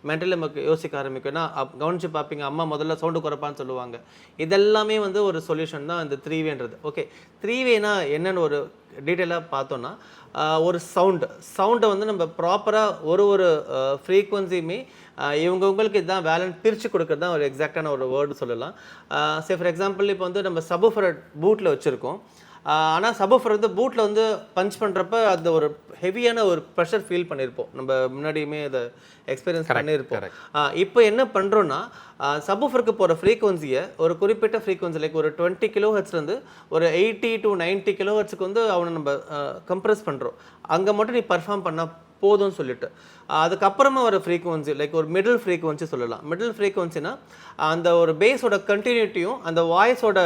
மென்டலி நமக்கு யோசிக்க ஆரம்பிக்கும். ஏன்னா கவனிச்சு பார்ப்பீங்க, அம்மா முதல்ல சவுண்டு குறைப்பான்னு சொல்லுவாங்க. இதெல்லாமே வந்து ஒரு சொல்யூஷன் தான் இந்த 3-வேன்றது. ஓகே, 3-வேனா என்னென்னு ஒரு டீட்டெயிலாக பார்த்தோன்னா, ஒரு சவுண்டை வந்து நம்ம ப்ராப்பராக ஒரு ஃப்ரீக்வன்சியுமே இவங்களுக்கு இதுதான் வேலைன்னு பிரித்து கொடுக்குறது தான் ஒரு எக்ஸாக்டான ஒரு வேர்டு சொல்லலாம். சே ஃபார் எக்ஸாம்பிள் இப்போ வந்து நம்ம சப்வூஃபரை பூட்டில் வச்சுருக்கோம். ஆனால் சப்வூஃபர் வந்து பூட்டில் வந்து பஞ்ச் பண்ணுறப்ப அந்த ஒரு ஹெவியான ஒரு ப்ரெஷர் ஃபீல் பண்ணியிருப்போம். நம்ம முன்னாடியுமே அதை எக்ஸ்பீரியன்ஸ் பண்ணியிருப்போம். இப்போ என்ன பண்ணுறோன்னா, சப்வூஃபருக்கு போகிற ஃப்ரீக்வன்சியை ஒரு குறிப்பிட்ட ஃப்ரீக்வன்சி லைக் ஒரு 20 கிலோஹெர்ட்ஸ்லேருந்து ஒரு 80 to 90 கிலோஹெர்ட்ஸுக்கு வந்து அவனை நம்ம கம்ப்ரெஸ் பண்ணுறோம். அங்கே மட்டும் நீ பர்ஃபார்ம் பண்ணால் போதும்னு சொல்லிட்டு அதுக்கப்புறமா வர ஃப்ரீக்வன்சி லைக் ஒரு மிடில் ஃப்ரீக்வன்சி சொல்லலாம். மிடில் ஃப்ரீக்வன்சினா அந்த ஒரு பேஸோட கண்டினியூட்டியும் அந்த வாய்ஸோட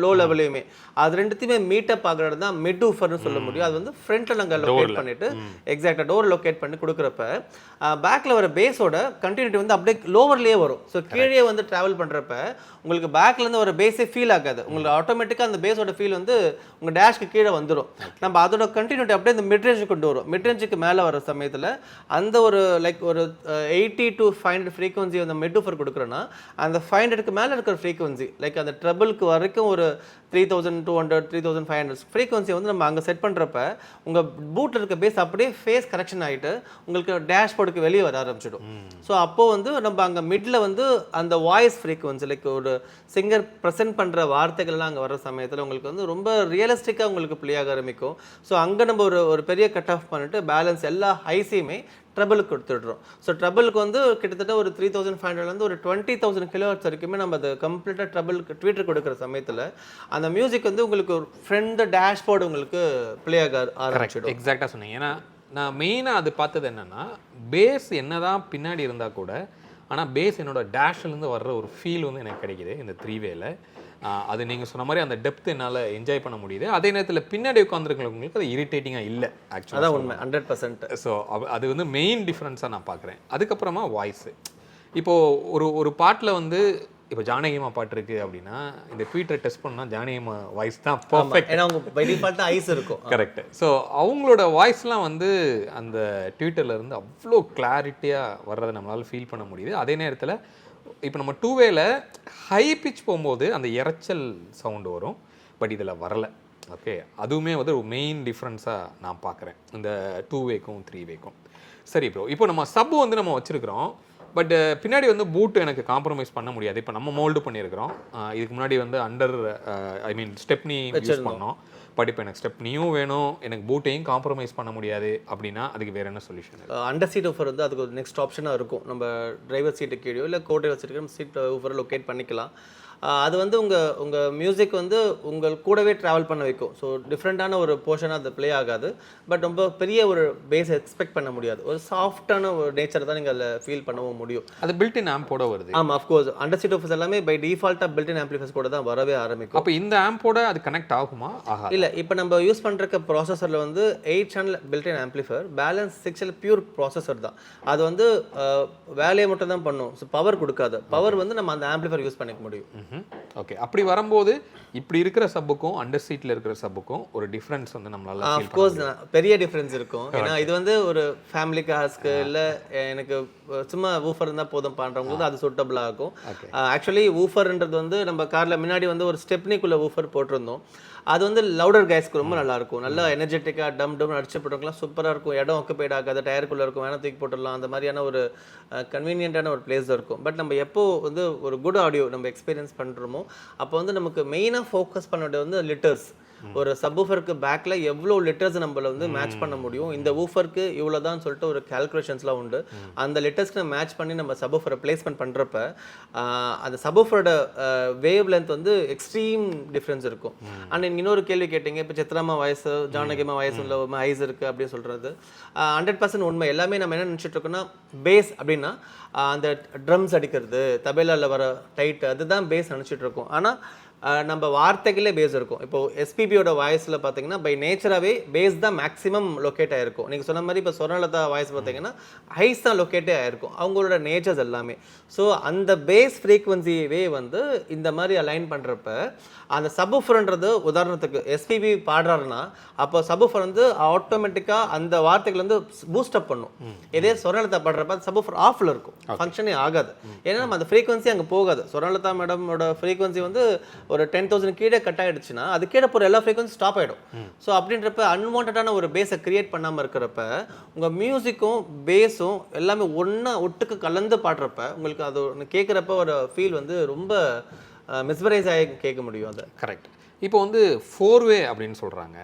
லோ லெவலையுமே அது ரெண்டுத்தையுமே மீட்டப் ஆகிறது தான் மிட் ஊஃபர்னு சொல்ல முடியும். அது வந்து ஃப்ரண்ட்டில் நாங்கள் லொக்கேட் பண்ணிவிட்டு எக்ஸாக்டாக டோர் லொக்கேட் பண்ணி கொடுக்குறப்ப பேக்கில் வர பேஸோட கண்டினியூட்டி வந்து அப்படியே லோவர்லேயே வரும். ஸோ கீழே வந்து ட்ராவல் பண்ணுறப்ப உங்களுக்கு பேக்லேருந்து ஒரு பேஸே ஃபீல் ஆகாது. உங்களுக்கு ஆட்டோமேட்டிக்காக அந்த பேஸோட ஃபீல் வந்து உங்கள் டேஷ்க்கு கீழே வந்துடும். நம்ம அதோட கண்டினியூட்டி அப்படியே இந்த மிட்ரேஞ்சுக்கு கொண்டு வரும். மிட்ரேஞ்சுக்கு மேலே வர சமயத்தில் அந்த ஒரு லைக் ஒரு 80 to 500 ஃப்ரீக்வன்சி அந்த மிட் ஊஃபர் கொடுக்குறோன்னா அந்த 500க்கு மேலே இருக்கிற ஃப்ரீக்வன்சி லைக் அந்த ட்ரபிளுக்கு வரைக்கும் ஒரு 3200 3500 ஃப்ரீக்வன்சி வந்து நம்ம அங்கே செட் பண்ணுறப்ப உங்கள் பூட்டில் இருக்க பேஸ் அப்படியே ஃபேஸ் கரெக்ஷன் ஆகிட்டு உங்களுக்கு டேஷ்போர்டுக்கு வெளியே வர ஆரம்பிச்சிடும். ஸோ அப்போது வந்து நம்ம அங்கே மிடில் வந்து அந்த வாய்ஸ் ஃப்ரீக்வன்சி லைக் ஒரு சிங்கர் ப்ரெசென்ட் பண்ணுற வார்த்தைகள்லாம் அங்கே வர சமயத்தில் உங்களுக்கு வந்து ரொம்ப ரியலிஸ்டிக்காக உங்களுக்கு ப்ளே ஆக ஆரம்பிக்கும். ஸோ அங்கே நம்ம ஒரு பெரிய கட் ஆஃப் பண்ணிட்டு பேலன்ஸ் எல்லா ஹைஸையுமே ட்ரபிளுக்கு கொடுத்துடுறோம். ஸோ ட்ரபிளுக்கு வந்து கிட்டத்தட்ட ஒரு 3500லேருந்து ஒரு 20,000 கிலோஹெர்ட்ஸ் வரைக்குமே நம்ம அதை கம்ப்ளீட்டாக ட்ரபிளுக்கு ட்வீட்டர் கொடுக்குற சமயத்தில் அந்த மியூசிக் வந்து உங்களுக்கு ஒரு ஃப்ரெண்ட் டேஷ்போர்டு உங்களுக்கு ப்ளே ஆக ஆரம்பிச்சிடும். எக்ஸாக்டாக சொன்னீங்க. ஏன்னா நான் மெயினாக அது பார்த்தது என்னென்னா, பேஸ் என்னதான் பின்னாடி இருந்தால் கூட ஆனால் பேஸ் என்னோட டேஷ்லேருந்து வர்ற ஒரு ஃபீல் வந்து எனக்கு கிடைக்கிது இந்த 3-வேல. அது நீங்கள் சொன்ன மாதிரி அந்த டெப்த் என்னால் என்ஜாய் பண்ண முடியுது. அதே நேரத்தில் பின்னாடி உட்காந்துருக்கவங்களுக்கு அது இரிட்டேட்டிங்காக இல்லை ஆக்சுவலாக. அதான் உண்மை 100%. ஸோ அது வந்து மெயின் டிஃப்ரென்ஸாக நான் பார்க்குறேன். அதுக்கப்புறமா வாய்ஸு. இப்போது ஒரு பாட்டில் வந்து இப்போ ஜானகிமா பாட்டு இருக்குது அப்படின்னா இந்த ட்வீட்டரை டெஸ்ட் பண்ணால் ஜானகிமா வாய்ஸ் தான் பர்ஃபெக்ட். ஏன்னா அவங்க பை டிஃபால்ட் ஐஸ் இருக்கும். கரெக்ட். ஸோ அவங்களோட வாய்ஸ்லாம் வந்து அந்த ட்வீட்டர்லேருந்து அவ்வளோ கிளாரிட்டியாக வர்றதை நம்மளால் ஃபீல் பண்ண முடியுது. அதே நேரத்தில் இப்போ நம்ம 2-வேல ஹை பிச் போகும்போது அந்த இரைச்சல் சவுண்டு வரும், பட் இதில் வரலை. ஓகே, அதுவுமே வந்து ஒரு மெயின் டிஃப்ரென்ஸாக நான் பார்க்குறேன் இந்த 2-வேக்கும் 3-வேக்கும். சரி ப்ரோ, இப்போ நம்ம சப் வந்து நம்ம வச்சுருக்கிறோம், பட் பின்னாடி வந்து பூட் எனக்கு காம்ப்ரமைஸ் பண்ண முடியாது. இப்போ நம்ம மோல்டு பண்ணியிருக்கிறோம், இதுக்கு முன்னாடி வந்து ஐ மீன் ஸ்டெப்னி யூஸ் பண்ணோம். பட் இப்போ எனக்கு ஸ்டெப்னியும் வேணும், எனக்கு பூட்டையும் காம்ப்ரமைஸ் பண்ண முடியாது அப்படின்னா அதுக்கு வேறு என்ன சொல்யூஷன்? அண்டர் சீட் ஊஃபர் வந்து அதுக்கு ஒரு நெக்ஸ்ட் ஆப்ஷனாக இருக்கும். நம்ம டிரைவர் சீட்டு கீழே இல்லை கோ டிரைவர் சீட்டுக்கு நம்ம சீட் ஊஃபரை லொக்கேட் பண்ணிக்கலாம். அது வந்து உங்கள் மியூசிக் வந்து உங்கள் கூடவே ட்ராவல் பண்ண வைக்கும். ஸோ டிஃப்ரெண்ட்டான ஒரு போர்ஷனாக அது ப்ளே ஆகாது, பட் ரொம்ப பெரிய ஒரு பேஸ் எக்ஸ்பெக்ட் பண்ண முடியாது. ஒரு சாஃப்டான ஒரு நேச்சர் தான் நீங்கள் அதில் ஃபீல் பண்ணவும் முடியும். அது பில்ட்-இன் ஆம்போட வருது. ஆமாம், அஃப்கோர்ஸ் அண்டர் சீட் ஊஃபர்ஸ் எல்லாமே பை டிஃபால்ட்டாக பில்ட்-இன் ஆம்பிளிஃபையர்ஸ் கூட தான் வரவே ஆரம்பிக்கும். அப்போ இந்த ஆம்போட அது கனெக்ட் ஆகுமா? இல்லை, இப்போ நம்ம யூஸ் பண்ணுற ப்ராசஸரில் வந்து 8 channel built in amplifier, balance 6 channel pure processor தான். அது வந்து வேலையை மட்டும் தான் பண்ணும், ஸோ பவர் கொடுக்காது. பவர் வந்து நம்ம அந்த ஆம்பிளிஃபையர் யூஸ் பண்ணிக்க முடியும். ஓகே, அப்படி வரும்போது இப்படி இருக்கிற சப்புக்கும் அண்டர் சீட்டில் இருக்கிற சப்புக்கும் ஒரு டிஃப்ரென்ஸ் வந்து நம்மளால அஃப்கோர்ஸ் பெரிய டிஃப்ரென்ஸ் இருக்கும். ஏன்னா இது வந்து ஒரு ஃபேமிலி காஸ்க்கு இல்லை எனக்கு சும்மா ஊஃபர் இருந்தால் போதும் பண்ணுறவங்களுக்கு அது சூட்டபிளாக இருக்கும். ஆக்சுவலி ஊஃபர்ன்றது வந்து நம்ம காரில் முன்னாடி வந்து ஒரு ஸ்டெப்னிக்குள்ளே ஊஃபர் போட்டிருந்தோம். அது வந்து லவுடர் கைஸ்க்கு ரொம்ப நல்லாயிருக்கும். நல்லா எனர்ஜெட்டிக்காக டம் அடிச்சு போட்டவங்களாம் சூப்பராக இருக்கும். இடம் ஆக்குபைட் ஆகாது, டயருக்குள்ளே இருக்கும், வேணால் தூக்கி போட்டுடலாம். அந்த மாதிரியான ஒரு கன்வீனியன்ட்டான ஒரு பிளேஸ் இருக்கும். பட் நம்ம எப்போ வந்து ஒரு குட் ஆடியோ நம்ம எக்ஸ்பீரியன்ஸ் பண்ணுறோமோ அப்போ வந்து நமக்கு மெயினாக ஃபோக்கஸ் பண்ண வேண்டியது வந்து லிட்டர்ஸ். ஒரு சப்வூஃபருக்கு பேக்கில் எவ்வளோ லிட்டர்ஸ் நம்மள வந்து மேட்ச் பண்ண முடியும், இந்த ஊஃபருக்கு இவ்வளோ தான் சொல்லிட்டு ஒரு கால்குலேஷன்ஸ்லாம் உண்டு. அந்த லிட்டர்ஸ்க்கு மேட்ச் பண்ணி நம்ம சப்வூஃபரை பிளேஸ்மெண்ட் பண்ணுறப்ப அந்த சப்வூஃபரோட வேவ் லென்த் வந்து எக்ஸ்ட்ரீம் டிஃப்ரென்ஸ் இருக்கும். அண்ட் நீங்கள் இன்னொரு கேள்வி கேட்டீங்க, இப்போ சித்ராமா வயசு ஜானகிமா வயசு உள்ள ஹைஸ் இருக்குது அப்படின்னு சொல்கிறது 100% உண்மை. எல்லாமே நம்ம என்ன நினச்சிட்டு இருக்கோம்னா பேஸ் அப்படின்னா அந்த ட்ரம்ஸ் அடிக்கிறது, தபேலாவில் வர டைட், அதுதான் பேஸ் நினச்சிட்டு இருக்கோம். ஆனால் நம்ம வார்த்தைகளே பேஸ் இருக்கும். இப்போ எஸ்பிபியோட வாய்ஸில் பார்த்தீங்கன்னா பை நேச்சராகவே பேஸ் தான் மேக்ஸிமம் லொக்கேட் ஆகிருக்கும். நீங்கள் சொன்ன மாதிரி இப்போ ஸ்வர்ணலதா வாய்ஸ் பார்த்தீங்கன்னா ஹைஸ் தான் லொக்கேட்டே ஆகிருக்கும், அவங்களோட நேச்சர்ஸ் எல்லாமே. ஸோ அந்த பேஸ் ஃப்ரீக்வன்சியவே வந்து இந்த மாதிரி அலைன் பண்ணுறப்ப அந்த சப்வூஃபர்ன்றது உதாரணத்துக்கு எஸ்பிபி பாடுறாருன்னா அப்போ சப்வூஃபர் வந்து ஆட்டோமேட்டிக்காக அந்த வார்த்தைகள் வந்து பூஸ்டப் பண்ணும். இதே ஸ்வர்ணலதா பாடுறப்ப அந்த சப்வூஃபர் ஆஃபில் இருக்கும், ஃபங்க்ஷனே ஆகாது. ஏன்னா நம்ம அந்த ஃப்ரீக்வன்சி அங்கே போகாது. ஸ்வர்ணலதா மேடமோட ஃப்ரீக்வன்சி வந்து ஒரு 10,000 கீழே கட் ஆகிடுச்சுன்னா அது கீழே போகிற எல்லா ஃப்ரீக்வன்சி ஸ்டாப் ஆகிடும். ஸோ அப்படின்றப்ப அன்வான்டான ஒரு பேஸை கிரியேட் பண்ணாமல் இருக்கிறப்ப உங்கள் மியூசிக்கும் பேஸும் எல்லாமே ஒட்டுக்கு கலந்து பாடுறப்ப உங்களுக்கு அது ஒன்று கேட்குறப்ப ஒரு ஃபீல் வந்து ரொம்ப மிஸ்மரைஸ் ஆகி கேட்க முடியும். அது கரெக்ட். இப்போ வந்து 4-வே அப்படின்னு சொல்கிறாங்க,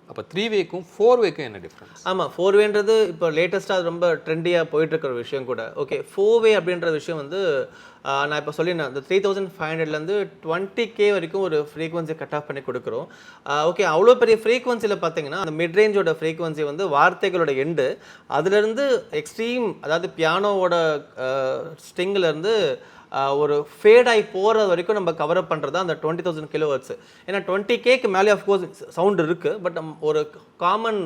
அப்போ 3-வேக்கும் 4-வேக்கும் என்ன டிஃப்ரென்ஸ்? ஆமாம், 4-வேன்றது இப்போ லேட்டஸ்ட்டாக அது ரொம்ப ட்ரெண்டியாக போயிட்டுருக்கிற விஷயம் கூட. ஓகே, 4-வே அப்படின்ற விஷயம் வந்து நான் இப்போ சொல்லினேன், இந்த 3500 20K வரைக்கும் ஒரு ஃப்ரீக்வன்சி கட் ஆஃப் பண்ணி கொடுக்குறோம். ஓகே, அவ்வளோ பெரிய ஃப்ரீக்வன்சியில் பார்த்தீங்கன்னா அந்த மிட் ரேஞ்சோட ஃப்ரீக்வன்சி வந்து வார்த்தைகளோட எண்டு, அதுலேருந்து எக்ஸ்ட்ரீம் அதாவது பியானோவோட ஸ்ட்ரிங்கிலேருந்து ஒரு ஃபேட் ஆகி போகிற வரைக்கும் நம்ம கவர் அப் பண்ணுறது அந்த 20,000 kHz. ஏன்னா 20Kக்கு மேலே ஆஃப்கோர்ஸ் சவுண்டு இருக்குது, பட் ஒரு காமன்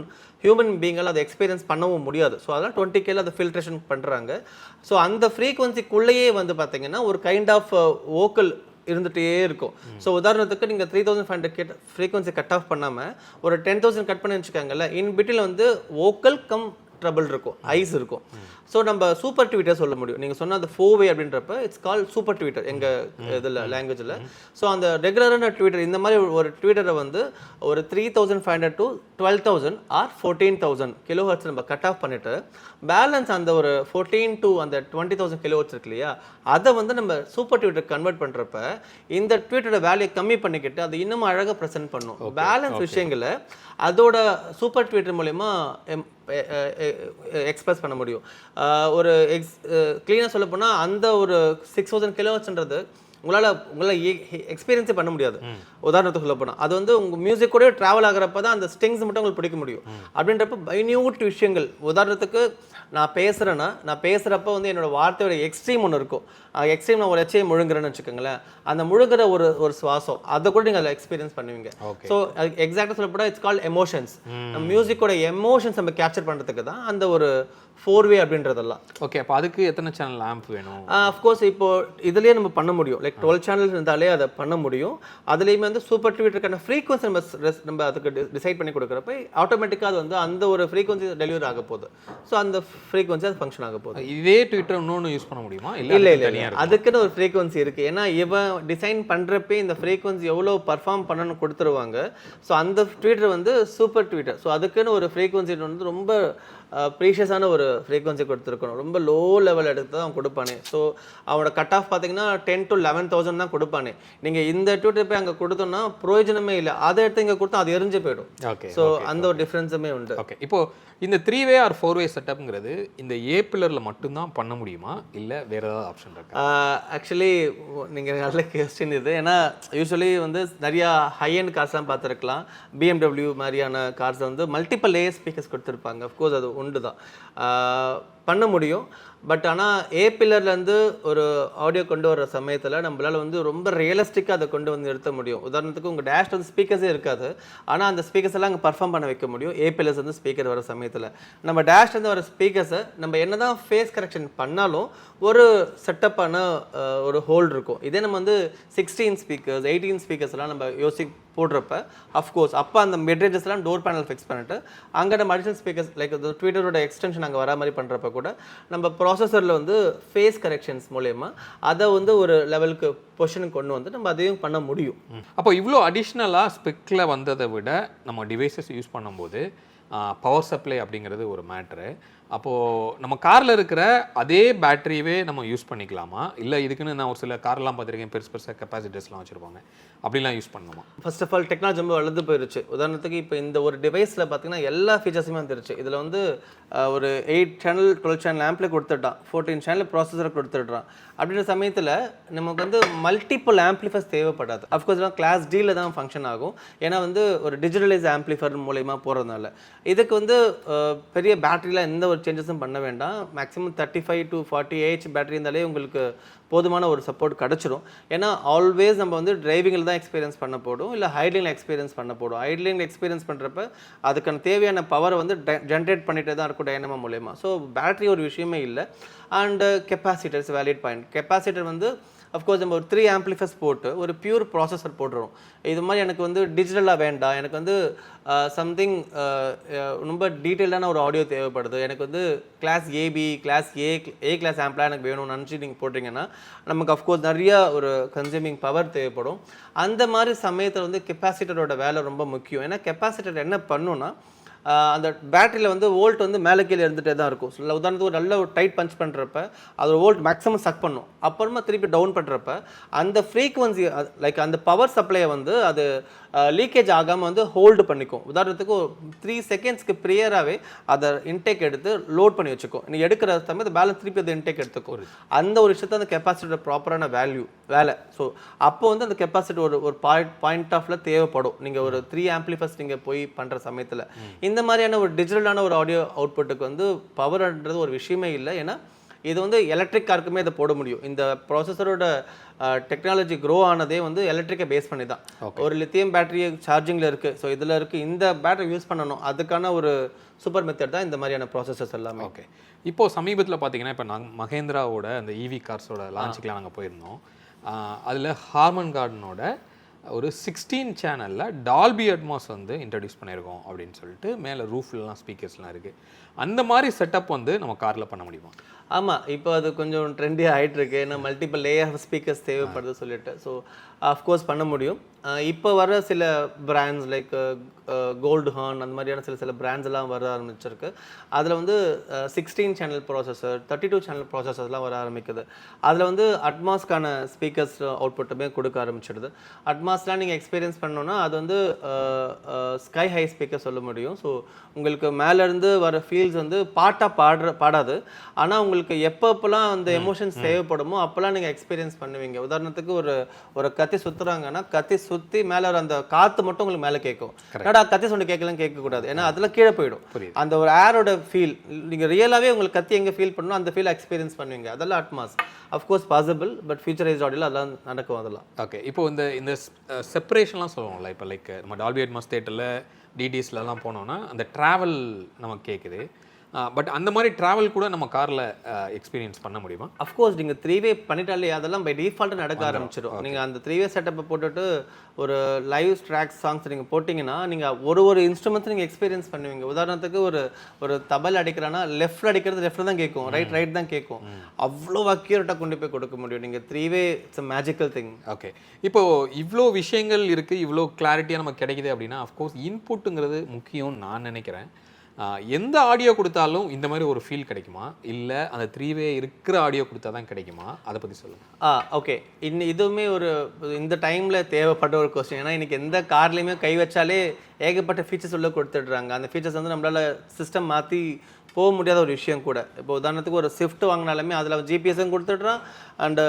ஹியூமன் பீங்களால் அதை எக்ஸ்பீரியன்ஸ் பண்ணவும் முடியாது. ஸோ அதெல்லாம் 20Kல அதை ஃபில்ட்ரேஷன் பண்ணுறாங்க. ஸோ அந்த ஃப்ரீக்வன்சிக்குள்ளேயே வந்து பார்த்தீங்கன்னா ஒரு கைண்ட் ஆஃப் வோக்கல் இருந்துகிட்டே இருக்கும். ஸோ உதாரணத்துக்கு நீங்கள் 3500 ஃப்ரீக்வன்சி கட் ஆஃப் பண்ணாமல் ஒரு 10,000 கட் பண்ணி வச்சுக்காங்கல்ல, இன் பிட்வீன் வந்து வோக்கல் கம் ட்ரபிள் இருக்கும், ஐஸ் இருக்கும். ஸோ நம்ம சூப்பர் ட்வீட்டர் சொல்ல முடியும். நீங்கள் சொன்ன அந்த 4-வே அப்படின்றப்ப இட்ஸ் கால் சூப்பர் ட்வீட்டர் எங்கள் இதில் லாங்குவேஜில். ஸோ அந்த ரெகுலரான ட்வீட்டர் இந்த மாதிரி ஒரு ட்வீட்டரை வந்து ஒரு 3,500 to 12,000 ஆர் 14,000 kHz நம்ம கட் ஆஃப் பண்ணிவிட்டு பேலன்ஸ் அந்த ஒரு 14 to அந்த 20,000 kHz இருக்கு இல்லையா, அதை வந்து நம்ம சூப்பர் ட்வீட்டர் கன்வெர்ட் பண்ணுறப்ப இந்த ட்வீட்டரோட வேல்யூ கம்மி பண்ணிக்கிட்டு அது இன்னும் அழகாக ப்ரெசென்ட் பண்ணும். பேலன்ஸ் விஷயங்களை அதோட சூப்பர் ட்வீட்டர் மூலயமா எக்ஸ்பிரஸ் பண்ண முடியும். ஒரு க்ளீனாக சொல்ல போனால் அந்த ஒரு 6,000 kHzன்றது உங்களால் எக்ஸ்பீரியன்ஸே பண்ண முடியாது. உதாரணத்துக்கு சொல்ல போனால் அது வந்து உங்கள் மியூசிக் கூட ட்ராவல் ஆகிறப்ப தான் அந்த ஸ்டிங்ஸ் மட்டும் உங்களுக்கு பிடிக்க முடியும். அப்படின்றப்ப மைன்யூட் விஷயங்கள், உதாரணத்துக்கு நான் பேசுகிறப்ப வந்து என்னோட வார்த்தையோட எக்ஸ்ட்ரீம் ஒன்று இருக்கும். எக்ஸ்ட்ரீம் நான் ஒரு எச்சையை முழுங்குறேன்னு வச்சுக்கோங்களேன், அந்த முழுங்குற ஒரு சுவாசம் அதை கூட நீங்கள் அதில் எக்ஸ்பீரியன்ஸ் பண்ணுவீங்க. ஸோ எக்ஸாக்டாக சொல்லப்போனால் இட்ஸ் கால்ட் எமோஷன்ஸ். நம்ம மியூசிக்கோட எமோஷன்ஸ் நம்ம கேப்சர் பண்ணுறதுக்கு தான் அந்த ஒரு 4-வே அப்படின்றதெல்லாம். ஓகே, அப்போ அதுக்கு எத்தனை சேனல் ஆம்ப் வேணும்? அஃப்கோர்ஸ் இப்போ இதுலேயே நம்ம பண்ண முடியும். லைக் 12 சேனல்ஸ் இருந்தாலே அதை பண்ண முடியும். அதுலேயுமே வந்து சூப்பர் ட்வீட்டருக்கான ஃப்ரீக்வன்சி நம்ம அதுக்கு டிசைட் பண்ணி கொடுக்குறப்ப ஆட்டோமேட்டிக்காக அது வந்து அந்த ஒரு ஃப்ரீக்வன்சி டெலிவரி ஆக போகுது. ஸோ அந்த ஃப்ரீக்வன்சி அது ஃபங்க்ஷன் ஆக போகுது. இதே ட்விட்டர் இன்னொன்று யூஸ் பண்ண முடியுமா? இல்லை, அதுக்குன்னு ஒரு ஃப்ரீக்வன்சி இருக்குது. ஏன்னா இவன் டிசைன் பண்ணுறப்பே இந்த ஃப்ரீக்வன்சி எவ்வளோ பர்ஃபார்ம் பண்ணணும்னு கொடுத்துருவாங்க. ஸோ அந்த ட்விட்டர் வந்து சூப்பர் ட்விட்டர். ஸோ அதுக்குன்னு ஒரு ஃப்ரீக்வன்சி வந்து ரொம்ப ப்ரீஷியஸான ஒரு ஃப்ரீக்வன்சி கொடுத்துருக்கணும். ரொம்ப லோ லெவல் எடுத்து தான் அவன் கொடுப்பானே. ஸோ அவனோட கட் ஆஃப் பார்த்தீங்கன்னா 10 to 11,000 தான் கொடுப்பானே. நீங்கள் இந்த ட்விட்டர் போய் அங்கே கொடுத்தோன்னா பிரயோஜனமே இல்லை. அதை எடுத்து இங்கே கொடுத்தா அது எரிஞ்சு போயிடும். ஓகே. ஸோ அந்த ஒரு டிஃப்ரென்ஸுமே உண்டு. ஓகே. இப்போ இந்த 3-வே ஆர் 4-வே செட்டப்ங்கிறது இந்த ஏ பில்லரில் மட்டும்தான் பண்ண முடியுமா, இல்லை வேற ஏதாவது ஆப்ஷன் இருக்கா? ஆக்சுவலி நீங்கள் நல்ல கொஸ்டின் இது. ஏன்னா யூஸ்வலி வந்து நிறையா ஹை அண்ட் கார்ஸ்லாம் பார்த்துருக்கலாம். BMW மாதிரியான கார்ஸ் வந்து மல்டிபிள் லேயர் ஸ்பீக்கர்ஸ் கொடுத்துருப்பாங்க. அஃப்கோர்ஸ் அது உண்டு தான், பண்ண முடியும். பட் ஆனால் ஏ பில்லர்லேருந்து ஒரு ஆடியோ கொண்டு வர சமயத்தில் நம்மளால் வந்து ரொம்ப ரியலிஸ்டிக்காக அதை கொண்டு வந்து நிறுத்த முடியும். உதாரணத்துக்கு உங்கள் டேஷ் வந்து ஸ்பீக்கர்ஸே இருக்காது, ஆனால் அந்த ஸ்பீக்கர்ஸ் எல்லாம் அங்கே பர்ஃபார்ம் பண்ண வைக்க முடியும். ஏ பில்லர்ஸ் வந்து ஸ்பீக்கர் வர சமயத்தில் நம்ம டேஷ்லேருந்து வர ஸ்பீக்கர்ஸை நம்ம என்ன தான் ஃபேஸ் கரெக்ஷன் பண்ணாலும் ஒரு செட்டப்பான ஒரு ஹோல்டு இருக்கும். இதே நம்ம வந்து 16 ஸ்பீக்கர்ஸ் 18 ஸ்பீக்கர்ஸ்லாம் நம்ம போடுறப்ப அஃப்கோர்ஸ் அப்போ அந்த மிட்ரேஜஸ்லாம் டோர் பேனல் ஃபிக்ஸ் பண்ணிட்டு அங்கே நம்ம அடிஷனல் ஸ்பீக்கர்ஸ் லைக் ட்விட்டரோட எக்ஸ்டென்ஷன் அங்கே வர மாதிரி பண்ணுறப்ப கூட நம்ம ப்ராசஸரில் வந்து ஃபேஸ் கரெக்ஷன்ஸ் மூலயமா அதை வந்து ஒரு லெவலுக்கு பொசிஷனுக்கு கொண்டு வந்து நம்ம அதையும் பண்ண முடியும். அப்போ இவ்வளோ அடிஷ்னலாக ஸ்பெக்கில் வந்ததை விட நம்ம டிவைசஸ் யூஸ் பண்ணும்போது பவர் சப்ளை அப்படிங்கிறது ஒரு மேட்ரு. அப்போது நம்ம காரில் இருக்கிற அதே பேட்டரியவே நம்ம யூஸ் பண்ணிக்கலாமா, இல்லை இதுக்குன்னு நான் ஒரு சில கார்லாம் பார்த்துருக்கேன் பெருசு பெருசாக கெப்பாசிட்டர்ஸ்லாம் வச்சுருப்பாங்க, அப்படிலாம் யூஸ் பண்ணலாமா? ஃபர்ஸ்ட் ஆஃப் ஆல் டெக்னாலஜி ரொம்ப வளர்ந்து போயிருச்சு. உதாரணத்துக்கு இப்போ இந்த ஒரு டிவைஸில் பார்த்தீங்கன்னா எல்லா ஃபீச்சர்ஸுமே வந்துருச்சு. இதில் வந்து ஒரு 8 சேனல் 12 சேனல் ஆம்பில் கொடுத்துட்டான், 14 சேனல் ப்ராசஸரை கொடுத்துட்றான். அப்படின்ற சமயத்தில் நமக்கு வந்து மல்டிபிள் ஆம்பிளிஃபர்ஸ் தேவைப்படாது. அஃப்கோர்ஸ் கிளாஸ் டியில் தான் ஃபங்க்ஷன் ஆகும். ஏன்னா வந்து ஒரு டிஜிட்டலைஸ் ஆம்பிளிஃபர் மூலயமா போகிறதுனால இதுக்கு வந்து பெரிய பேட்டரியில் எந்த ஒரு சேஞ்சஸும் பண்ண வேண்டாம். மேக்ஸிமம் 35 to 40 AH பேட்டரி இருந்தாலே உங்களுக்கு போதுமான ஒரு சப்போர்ட் கிடச்சிரும். ஏன்னா ஆல்வேஸ் நம்ம வந்து டிரைவிங்கில் தான் எக்ஸ்பீரியன்ஸ் பண்ண போடும், இல்லை ஹைட்லிங்கில் எக்ஸ்பீரியன்ஸ் பண்ண போடும். ஹைட்லிங்கில் எக்ஸ்பீரியன்ஸ் பண்ணுறப்ப அதுக்கான தேவையான பவரை வந்து ஜென்ரேட் பண்ணிகிட்டே தான் இருக்கும் டைனமோ மூலயமா. ஸோ பேட்டரி ஒரு விஷயமே இல்லை. And capacitors valid point. Capacitor வந்து அஃப்கோர்ஸ் நம்ம ஒரு 3 ஆம்பிளிஃபர்ஸ் போட்டு ஒரு பியூர் ப்ராசஸர் போட்டுரும். இது மாதிரி எனக்கு வந்து டிஜிட்டலாக வேண்டாம், எனக்கு வந்து சம்திங் ரொம்ப டீட்டெயிலான ஒரு ஆடியோ தேவைப்படுது, எனக்கு வந்து class AB class A class ஆம்பிளாக எனக்கு வேணும்னு நினச்சி நீங்கள் போட்டிங்கன்னா நமக்கு அஃப்கோர்ஸ் நிறையா ஒரு கன்சியூமிங் பவர் தேவைப்படும். அந்த மாதிரி சமயத்தில் வந்து கெப்பாசிட்டரோட வேலை ரொம்ப முக்கியம். ஏன்னா கெப்பாசிட்டர் என்ன பண்ணுன்னா அந்த பேட்டரியில் வந்து வோல்ட் வந்து மேலே கீழே இருந்துகிட்டே தான் இருக்கும். ஸோ உதாரணத்துக்கு ஒரு நல்ல ஒரு டைட் பஞ்ச் பண்ணுறப்ப அது ஒரு வோல்ட் மேக்ஸிமம் சக் பண்ணும். அப்புறமா திருப்பி டவுன் பண்ணுறப்ப அந்த ஃப்ரீக்வன்சி லைக் அந்த பவர் சப்ளையை வந்து அது லீக்கேஜ் ஆகாமல் வந்து ஹோல்டு பண்ணிக்கும். உதாரணத்துக்கு ஒரு 3 செகண்ட்ஸ்க்கு ப்ரியராகவே அதை இன்டேக் எடுத்து லோட் பண்ணி வச்சுக்கும். நீ எடுக்கிற சமயத்தை பேலன்ஸ் திருப்பி அதை இன்டேக் எடுத்துக்கும். அந்த ஒரு விஷயத்த அந்த கெப்பாசிட்டர் ப்ராப்பரான வேலை. ஸோ அப்போ வந்து அந்த கெப்பாசிட்டி ஒரு பாயிண்ட் ஆஃப்ல தேவைப்படும். நீங்கள் ஒரு 3 ஆம்பிளிஃபர்ஸ் நீங்கள் போய் பண்ணுற சமயத்தில் இந்த மாதிரியான ஒரு டிஜிட்டலான ஒரு ஆடியோ அவுட்புட்டுக்கு வந்து பவர்ன்றது ஒரு விஷயமே இல்லை. ஏன்னா இது வந்து எலக்ட்ரிக் காருக்குமே இதை போட முடியும். இந்த ப்ராசஸரோட டெக்னாலஜி க்ரோ ஆனதே வந்து எலக்ட்ரிக்கை பேஸ் பண்ணி தான். ஒரு லித்தியம் பேட்டரி சார்ஜிங்கில் இருக்குது. ஸோ இதில் இருக்குது, இந்த பேட்டரி யூஸ் பண்ணணும், அதுக்கான ஒரு சூப்பர் மெத்தட் தான் இந்த மாதிரியான ப்ராசஸர்ஸ் எல்லாமே. ஓகே. இப்போது சமீபத்தில் பார்த்தீங்கன்னா இப்போ நாங்கள் மகேந்திராவோட அந்த EV கார்ஸோட லான்ச்சுக்கெலாம் நாங்கள் போயிருந்தோம். அதில் ஹார்மன் கார்டனோட ஒரு 16 சேனலில் டால்பி அட்மாஸ் வந்து இன்ட்ரடியூஸ் பண்ணியிருக்கோம் அப்படின்னு சொல்லிட்டு மேலே ரூஃப்லாம் ஸ்பீக்கர்ஸ்லாம் இருக்குது. அந்த மாதிரி செட்டப் வந்து நம்ம காரில் பண்ண முடியுமா? ஆமாம், இப்போ அது கொஞ்சம் ட்ரெண்டியாக ஆகிட்டு இருக்கு. ஏன்னா மல்டிபிள் லேயர் ஆஃப் ஸ்பீக்கர்ஸ் தேவைப்படுது சொல்லிட்டு. ஸோ அஃப்கோர்ஸ் பண்ண முடியும். இப்போ வர சில பிராண்ட்ஸ் லைக் கோல்டு ஹார்ன் அந்த மாதிரியான சில பிராண்ட்ஸ் எல்லாம் வர ஆரம்பிச்சிருக்கு. அதில் வந்து 16 சேனல் ப்ராசஸர் 32 சேனல் ப்ராசஸர்லாம் வர ஆரம்பிக்குது. அதில் வந்து அட்மாஸ்க்கான ஸ்பீக்கர்ஸ் அவுட்புட்டுமே கொடுக்க ஆரம்பிச்சிடுது. அட்மாஸ்லாம் நீங்கள் எக்ஸ்பீரியன்ஸ் பண்ணோன்னா அது வந்து ஸ்கை ஹை ஸ்பீக்கர் சொல்ல முடியும். ஸோ உங்களுக்கு மேலேருந்து வர ஃபீல்ஸ் வந்து பாடாது. ஆனால் உங்களுக்கு எப்பப்பெல்லாம் அந்த எமோஷன்ஸ் தேவைப்படுமோ அப்போல்லாம் நீங்கள் எக்ஸ்பீரியன்ஸ் பண்ணுவீங்க. உதாரணத்துக்கு ஒரு கத்தி சுற்றுறாங்கன்னா கத்தி சுற்றி மேலே அந்த காற்று மட்டும் உங்களுக்கு மேலே கேட்கும். ஏன்னா கத்தி சொன்ன கேட்கக்கூடாது, ஏன்னா அதெல்லாம் கீழே போயிடும். அந்த ஒரு ஏரோட ஃபீல் நீங்கள் ரியலாகவே உங்களுக்கு கத்தி எங்கே ஃபீல் பண்ணணும் அந்த ஃபீல் எக்ஸ்பீரியன்ஸ் பண்ணுவீங்க. அதெல்லாம் அட்மாஸ் அஃப்கோர்ஸ் பாசிபிள், பட் ஃபியூச்சரைஸ்ட் ஆடியோவில் அதெல்லாம் நடக்கும். அதெல்லாம் ஓகே. இப்போ இந்த செப்பரேஷன்லாம் சொல்லுவோம்ல, இப்போ லைக் நம்ம டால்பி அட்மாஸ் தேட்டரில் டிடிஎஸ்லாம் போனோன்னா அந்த ட்ராவல் நமக்கு கேட்குது. பட் அந்த மாதிரி ட்ராவல் கூட நம்ம காரில் எக்ஸ்பீரியன்ஸ் பண்ண முடியுமா? அஃப்கோர்ஸ் நீங்கள் 3-வே பண்ணிட்டாலே அதெல்லாம் பை டிஃபால்ட்டாக நடக்க ஆரம்பிச்சிடும். நீங்கள் அந்த 3-வே செட்டப்பை போட்டுட்டு ஒரு லைவ் ட்ராக் சாங்ஸ் நீங்கள் போட்டிங்கன்னா நீங்கள் ஒரு இன்ஸ்ட்ருமெண்ட்ஸ் நீங்கள் எக்ஸ்பீரியன்ஸ் பண்ணுவீங்க. உதாரணத்துக்கு ஒரு தபல் அடிக்கிறான்னா லெஃப்ட் அடிக்கிறது லெஃப்ட் தான் கேட்கும், ரைட் தான் கேட்கும். அவ்வளோ அக்யூரேட்டாக கொண்டு போய் கொடுக்க முடியும். நீங்கள் 3-வே it's a magical thing. Okay, இப்போ இவ்வளோ விஷயங்கள் இருக்குது, இவ்வளோ கிளாரிட்டியாக நமக்கு கிடைக்குது அப்படின்னா அஃப்கோர்ஸ் இன்புட்டுங்கிறது முக்கியம்னு நான் நினைக்கிறேன். எந்த ஆடியோ கொடுத்தாலும் இந்த மாதிரி ஒரு ஃபீல் கிடைக்குமா, இல்லை அந்த 3-வே இருக்கிற ஆடியோ கொடுத்தா தான் கிடைக்குமா? அதை பற்றி சொல்லுங்கள். ஓகே, இதுவுமே இந்த டைமில் தேவைப்பட்ட ஒரு கொஸ்டின். ஏன்னா இன்றைக்கி எந்த கார்லேயுமே கை வச்சாலே ஏகப்பட்ட ஃபீச்சர்ஸ் உள்ள கொடுத்துட்றாங்க. அந்த ஃபீச்சர்ஸ் வந்து நம்மளால் சிஸ்டம் மாற்றி போக முடியாத ஒரு விஷயம் கூட. இப்போ உதாரணத்துக்கு ஒரு ஸ்விஃப்ட் வாங்கினாலுமே அதில் ஜிபிஎஸும் கொடுத்துட்றான் அண்ட்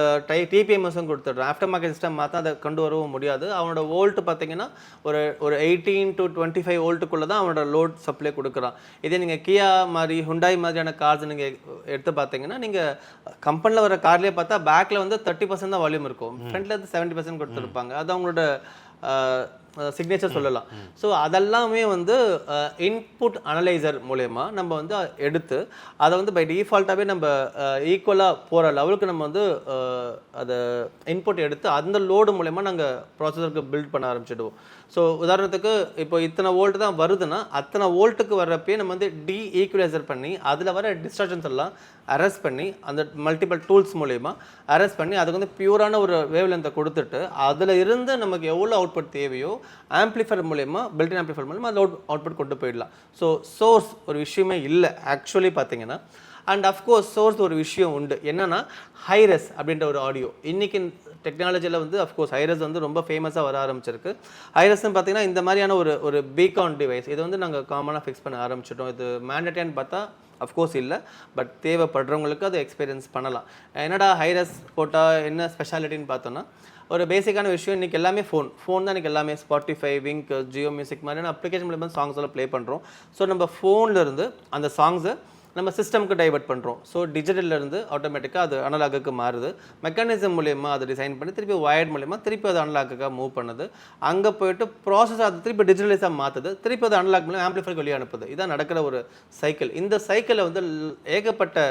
டிபிஎம்எஸும் கொடுத்துட்றான். ஆஃப்டர் மார்க்கெட் சிஸ்டம் மாற்ற அதை கொண்டு வரவும் முடியாது. அவனோட வோல்ட் பார்த்தீங்கன்னா ஒரு 18 to 25 வோல்ட்டுக்குள்ளே தான் அவனோட லோட் சப்ளை கொடுக்குறான். இதே நீங்கள் கியா மாதிரி ஹுண்டாய் மாதிரியான கார்ஸ் நீங்கள் எடுத்து பார்த்தீங்கன்னா நீங்கள் கம்பெனியில் வர கார்லேயே பார்த்தா பேக்கில் வந்து 30% தான் வால்யூம் இருக்கும், ஃப்ரண்ட்டில் வந்து 70% கொடுத்துருப்பாங்க. அது அவங்களோட சிக்னேச்சர் சொல்லலாம். ஸோ அதெல்லாமே வந்து இன்புட் அனலைசர் மூலயமா நம்ம வந்து எடுத்து அதை வந்து பை டிஃபால்ட்டாகவே நம்ம ஈக்குவலாக போகிற லெவலுக்கு நம்ம வந்து அதை இன்புட் எடுத்து அந்த லோடு மூலயமா நாங்கள் ப்ராசஸருக்கு பில்ட் பண்ண ஆரம்பிச்சிடுவோம். ஸோ உதாரணத்துக்கு இப்போ இத்தனை வோல்ட் தான் வருதுன்னா அத்தனை வோல்ட்டுக்கு வர்றப்பே நம்ம வந்து ஈக்குவலைசர் பண்ணி அதில் வர டிஸ்ட்ராக்ஷன்ஸ் எல்லாம் அரெஸ்ட் பண்ணி அந்த மல்டிபிள் டூல்ஸ் மூலயமா அரெஸ்ட் பண்ணி அதுக்கு வந்து பியூரான ஒரு வேவ் லென்த்தை கொடுத்துட்டு அதில் இருந்து நமக்கு எவ்வளோ அவுட்புட் தேவையோ ஆம்ப்ளிஃபையர் மூலயமா பில்டின் ஆம்ப்ளிஃபையர் மூலமா அதில் அவுட்புட் கொண்டு போயிடலாம். ஸோ சோர்ஸ் ஒரு விஷயமே இல்லை ஆக்சுவலி பார்த்தீங்கன்னா. அண்ட் அஃப்கோர்ஸ் சோர்ஸ் ஒரு விஷயம் உண்டு, என்னன்னா ஹைரஸ் அப்படின்ற ஒரு ஆடியோ. இன்றைக்கி டெக்னாலஜியில் வந்து அஃப்கோர்ஸ் ஹைரஸ் வந்து ரொம்ப ஃபேமஸாக வர ஆரம்பிச்சிருக்கு. ஹைரஸ்ன்னு பார்த்தீங்கன்னா இந்த மாதிரியான ஒரு பீகான் டிவைஸ், இதை வந்து நாங்கள் காமனாக ஃபிக்ஸ் பண்ண ஆரம்பிச்சிட்டோம். இது மேண்டேட்டரின்னு பார்த்தா அஃப்கோர்ஸ் இல்லை, பட் தேவைப்படுறவங்களுக்கு அதை எக்ஸ்பீரியன்ஸ் பண்ணலாம். என்னடா ஹைரஸ் போட்டால் என்ன ஸ்பெஷாலிட்டின்னு பார்த்தோன்னா ஒரு பேசிக்கான விஷயம், இன்றைக்கி எல்லாமே ஃபோன் தான் இன்றைக்கி எல்லாமே ஸ்பாட்டிஃபை, விங்க், ஜியோ மியூசிக் மாதிரியான அப்ளிகேஷன் மூலமாக சாங்ஸ் எல்லாம் ப்ளே பண்ணுறோம். ஸோ நம்ம ஃபோன்லேருந்து அந்த சாங்ஸை நம்ம சிஸ்டம்க்கு டைவர்ட் பண்ணுறோம். ஸோ டிஜிட்டல்லேருந்து ஆட்டோமேட்டிக்காக அது அனலாகுக்கு மாறுது. மெக்கானிசம் மூலயமா அதை டிசைன் பண்ணி திருப்பி வயர்ட் மூலயமா திருப்பி அது அனலாகுக்காக மூவ் பண்ணுது. அங்கே போய்ட்டு ப்ராசஸ் அது திருப்பி டிஜிட்டலைஸாக மாற்றுது, திருப்பி அது அனலாக் மூலம் ஆம்ப்ளிஃபைக்கு வெளியே அனுப்புது. இதான் நடக்கிற ஒரு சைக்கிள். இந்த சைக்கிளில் வந்து ஏகப்பட்ட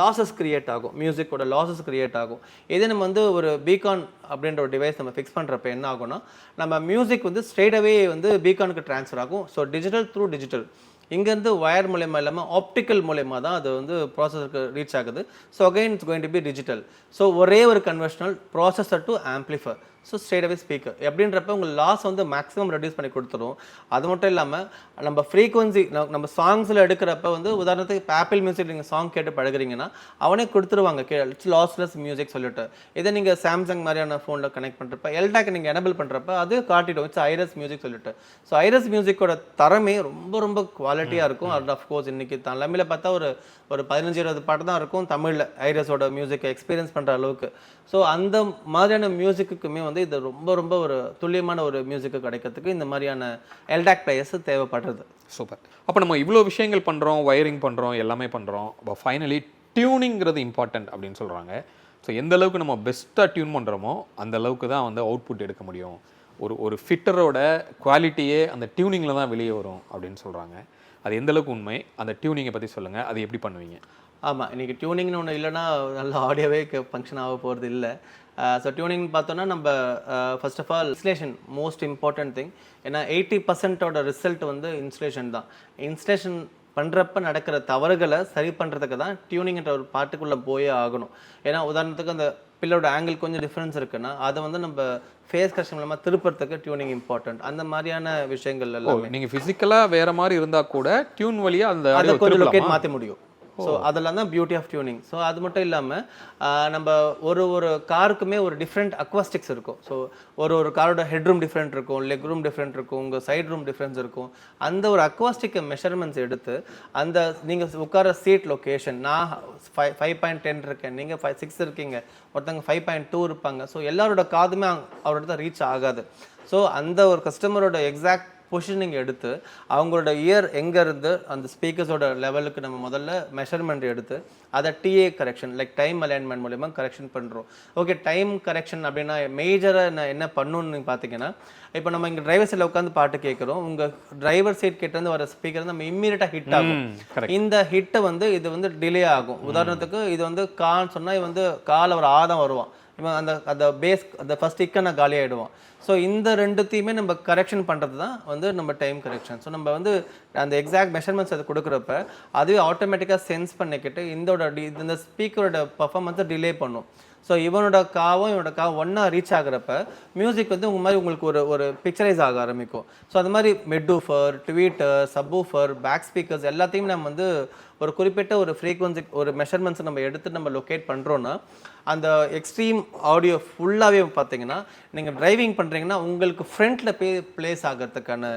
லாஸஸ் கிரியேட் ஆகும், மியூசிக்கோட லாஸஸ் கிரியேட் ஆகும். இதே நம்ம வந்து ஒரு பீகான் அப்படின்ற ஒரு டிவைஸ் நம்ம ஃபிக்ஸ் பண்ணுறப்ப என்ன ஆகும்னா நம்ம மியூசிக் வந்து ஸ்ட்ரெயிட்டாகவே வந்து பீகானுக்கு ட்ரான்ஸ்ஃபர் ஆகும். ஸோ டிஜிட்டல் த்ரூ டிஜிட்டல், இங்கேருந்து வயர் மூலயமா இல்லாமல் ஆப்டிக்கல் மூலயமா தான் அது வந்து ப்ராசஸருக்கு ரீச் ஆகுது. So again it's going to be digital. So ஒரே ஒரு conversional processor to amplifier, so straight away speaker எப்படின்றப்ப உங்கள் லாஸ் வந்து மேக்ஸிமம் ரெடியூஸ் பண்ணி கொடுத்துரும். அது மட்டும் இல்லாமல் நம்ம ஃப்ரீக்வன்சி நம்ம சாங்ஸில் எடுக்கிறப்ப வந்து உதாரணத்துக்கு ஆப்பிள் மியூசிக் நீங்கள் சாங் கேட்டு பழகுறீங்கன்னா அவனே கொடுத்துருவாங்க இட்ஸ் லாஸ்லெஸ் மியூசிக் சொல்லிட்டு. இதை நீங்கள் சாம்சங் மாதிரியான ஃபோனில் கனெக்ட் பண்ணுறப்ப எல்டாக் நீங்கள் எனபிள் பண்ணுறப்ப அது காட்டிடும் இட்ஸ் ஐரஸ் மியூசிக் சொல்லிட்டு. ஸோ ஐரஸ் மியூசிக்கோட தரமே ரொம்ப ரொம்ப குவாலிட்டியாக இருக்கும். அது அஃப்கோர்ஸ் இன்றைக்கி தமிழில் பார்த்தா ஒரு 15-20 பாட்டு தான் இருக்கும் தமிழில் ஐரஸோட மியூசிக்கை எக்ஸ்பீரியன்ஸ் பண்ணுற அளவுக்கு. ஸோ அந்த மாதிரியான மியூசிக்குமே வந்து இது ரொம்ப ரொம்ப ஒரு துல்லியமான ஒரு மியூசிக்கு கிடைக்கிறதுக்கு இந்த மாதிரியான எல்டாக் பிளேயர்ஸ் தேவைப்படுறது. சூப்பர். அப்போ நம்ம இவ்வளோ விஷயங்கள் பண்ணுறோம், வயரிங் பண்ணுறோம், எல்லாமே பண்ணுறோம். இப்போ ஃபைனலி டியூனிங்கிறது இம்பார்ட்டன்ட் அப்படின்னு சொல்கிறாங்க. ஸோ எந்த அளவுக்கு நம்ம பெஸ்ட்டாக டியூன் பண்ணுறோமோ அந்த அளவுக்கு தான் வந்து அவுட்புட் எடுக்க முடியும். ஒரு ஃபிட்டரோட குவாலிட்டியே அந்த டியூனிங்கில் தான் வெளியே வரும் அப்படின்னு சொல்கிறாங்க. அது எந்த அளவுக்கு உண்மை? அந்த டியூனிங்கை பற்றி சொல்லுங்கள், அது எப்படி பண்ணுவீங்க? ஆமாம், இன்றைக்கி டியூனிங்னு ஒன்று இல்லைன்னா நல்ல ஆடியோவே ஃபங்க்ஷன் ஆக போகிறது இல்லை. ஸோ டியூனிங்னு பார்த்தோன்னா நம்ம first of all installation most important thing. ஏன்னா 80% ரிசல்ட் வந்து இன்ஸ்டலேஷன் தான். இன்ஸ்டலேஷன் பண்ணுறப்ப நடக்கிற தவறுகளை சரி பண்ணுறதுக்கு தான் டியூனிங்ன்ற ஒரு பாட்டுக்குள்ளே போயே ஆகணும். ஏன்னா உதாரணத்துக்கு அந்த பில்லோட ஆங்கிள் கொஞ்சம் டிஃப்ரென்ஸ் இருக்குன்னா அதை வந்து நம்ம ஃபேஸ் கரெக்ஷன் மூலமாக திருப்பறதுக்கு டியூனிங் இம்பார்ட்டன்ட். அந்த மாதிரியான விஷயங்கள் எல்லாம் நீங்கள் ஃபிசிக்கலாக வேறு மாதிரி இருந்தால் கூட டியூன் வழியாக அந்த கொஞ்சம் லொக்கேட் மாற்ற முடியும். ஸோ அதெல்லாம் தான் பியூட்டி ஆஃப் டியூனிங். ஸோ அது மட்டும் இல்லாமல் நம்ம ஒரு காருக்குமே ஒரு டிஃப்ரெண்ட் அக்வாஸ்டிக்ஸ் இருக்கும். ஸோ ஒரு காரோட ஹெட் ரூம் டிஃப்ரெண்ட் இருக்கும், லெக் ரூம் டிஃப்ரெண்ட் இருக்கும், உங்கள் சைட் ரூம் டிஃப்ரென்ஸ் இருக்கும். அந்த ஒரு அக்வாஸ்டிக் மெஷர்மெண்ட்ஸ் எடுத்து அந்த நீங்கள் உட்கார சீட் லொக்கேஷன், நான் 5.10 இருக்கேன், நீங்கள் 6 இருக்கீங்க, ஒருத்தவங்க 5.2 இருப்பாங்க. ஸோ எல்லாரோட காதுமே அவரோட தான் ரீச் ஆகாது. ஸோ அந்த ஒரு கஸ்டமரோட எக்ஸாக்ட் பொசிஷனிங் எடுத்து அவங்களோட இயர் எங்கே இருந்து அந்த ஸ்பீக்கர்ஸோட லெவலுக்கு நம்ம முதல்ல மெஷர்மெண்ட் எடுத்து அதை DA correction like time alignment மூலிமா கரெக்ஷன் பண்ணுறோம். ஓகே, டைம் கரெக்ஷன் அப்படின்னா மேஜராக நான் என்ன பண்ணணும்னு பார்த்தீங்கன்னா, இப்போ நம்ம இங்கே டிரைவர் சீட்டில் உட்காந்து பாட்டு கேட்குறோம், உங்கள் டிரைவர் சீட் கிட்ட இருந்து வர ஸ்பீக்கர் நம்ம இம்மீடியட்டாக ஹிட் ஆகும். இந்த ஹிட்டை வந்து இது வந்து டிலே ஆகும். உதாரணத்துக்கு இது வந்து கான்னு சொன்னால் இது வந்து கால ஒரு ஆதம் வருவான், இவன் அந்த அந்த பேஸ் அந்த ஃபர்ஸ்ட் இக்கனை காலி ஆகிடுவான். ஸோ இந்த ரெண்டுத்தையுமே நம்ம கரெக்ஷன் பண்ணுறது தான் வந்து நம்ம டைம் கரெக்ஷன். ஸோ நம்ம வந்து அந்த எக்ஸாக்ட் மெஷர்மெண்ட்ஸ் அது கொடுக்குறப்ப அதுவே ஆட்டோமேட்டிக்காக சென்ஸ் பண்ணிக்கிட்டு இந்த ஸ்பீக்கரோட பர்ஃபார்மன்ஸை டிலே பண்ணும். ஸோ இவனோட காவும் ஒன்றா ரீச் ஆகிறப்ப மியூசிக் வந்து உங்களுக்கு ஒரு பிக்சரைஸ் ஆக ஆரம்பிக்கும். ஸோ அது மாதிரி மிட்வூஃபர், ட்வீட்டர், சப்வூஃபர், பேக் ஸ்பீக்கர்ஸ் எல்லாத்தையும் நம்ம வந்து ஒரு குறிப்பிட்ட ஒரு ஃப்ரீக்வன்சி ஒரு மெஷர்மெண்ட்ஸை நம்ம எடுத்து நம்ம லொக்கேட் பண்ணுறோன்னா அந்த எக்ஸ்ட்ரீம் ஆடியோ ஃபுல்லாகவே பார்த்தீங்கன்னா நீங்கள் டிரைவிங் பண்ணுறீங்கன்னா உங்களுக்கு ஃப்ரண்ட்டில் ப்ளேஸ் ஆகிறதுக்கான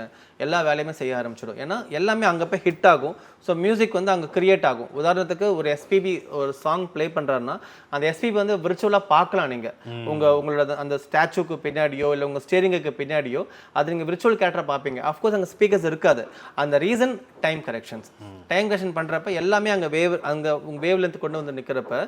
எல்லா வேலையுமே செய்ய ஆரம்பிச்சிடும். ஏன்னா எல்லாமே அங்கே போய் ஹிட் ஆகும். ஸோ மியூசிக் வந்து அங்கே கிரியேட் ஆகும். உதாரணத்துக்கு ஒரு எஸ்பிபி ஒரு சாங் ப்ளே பண்ணுறாருன்னா அந்த எஸ்பிபி வந்து விர்ச்சுவலாக பார்க்கலாம். நீங்கள் உங்களோட அந்த ஸ்டாச்சுக்கு பின்னாடியோ இல்லை உங்கள் ஸ்டேரிங்குக்கு பின்னாடியோ அது நீங்கள் விர்ச்சுவல் கேரக்டரை பார்ப்பீங்க. அஃப்கோர்ஸ் அங்கே ஸ்பீக்கர்ஸ் இருக்காது. அந்த reason time corrections. Time correction பண்ணுறப்ப எல்லாமே அங்கே உங்கள் வேவ் லென்த் கொண்டு வந்து நிற்கிறப்ப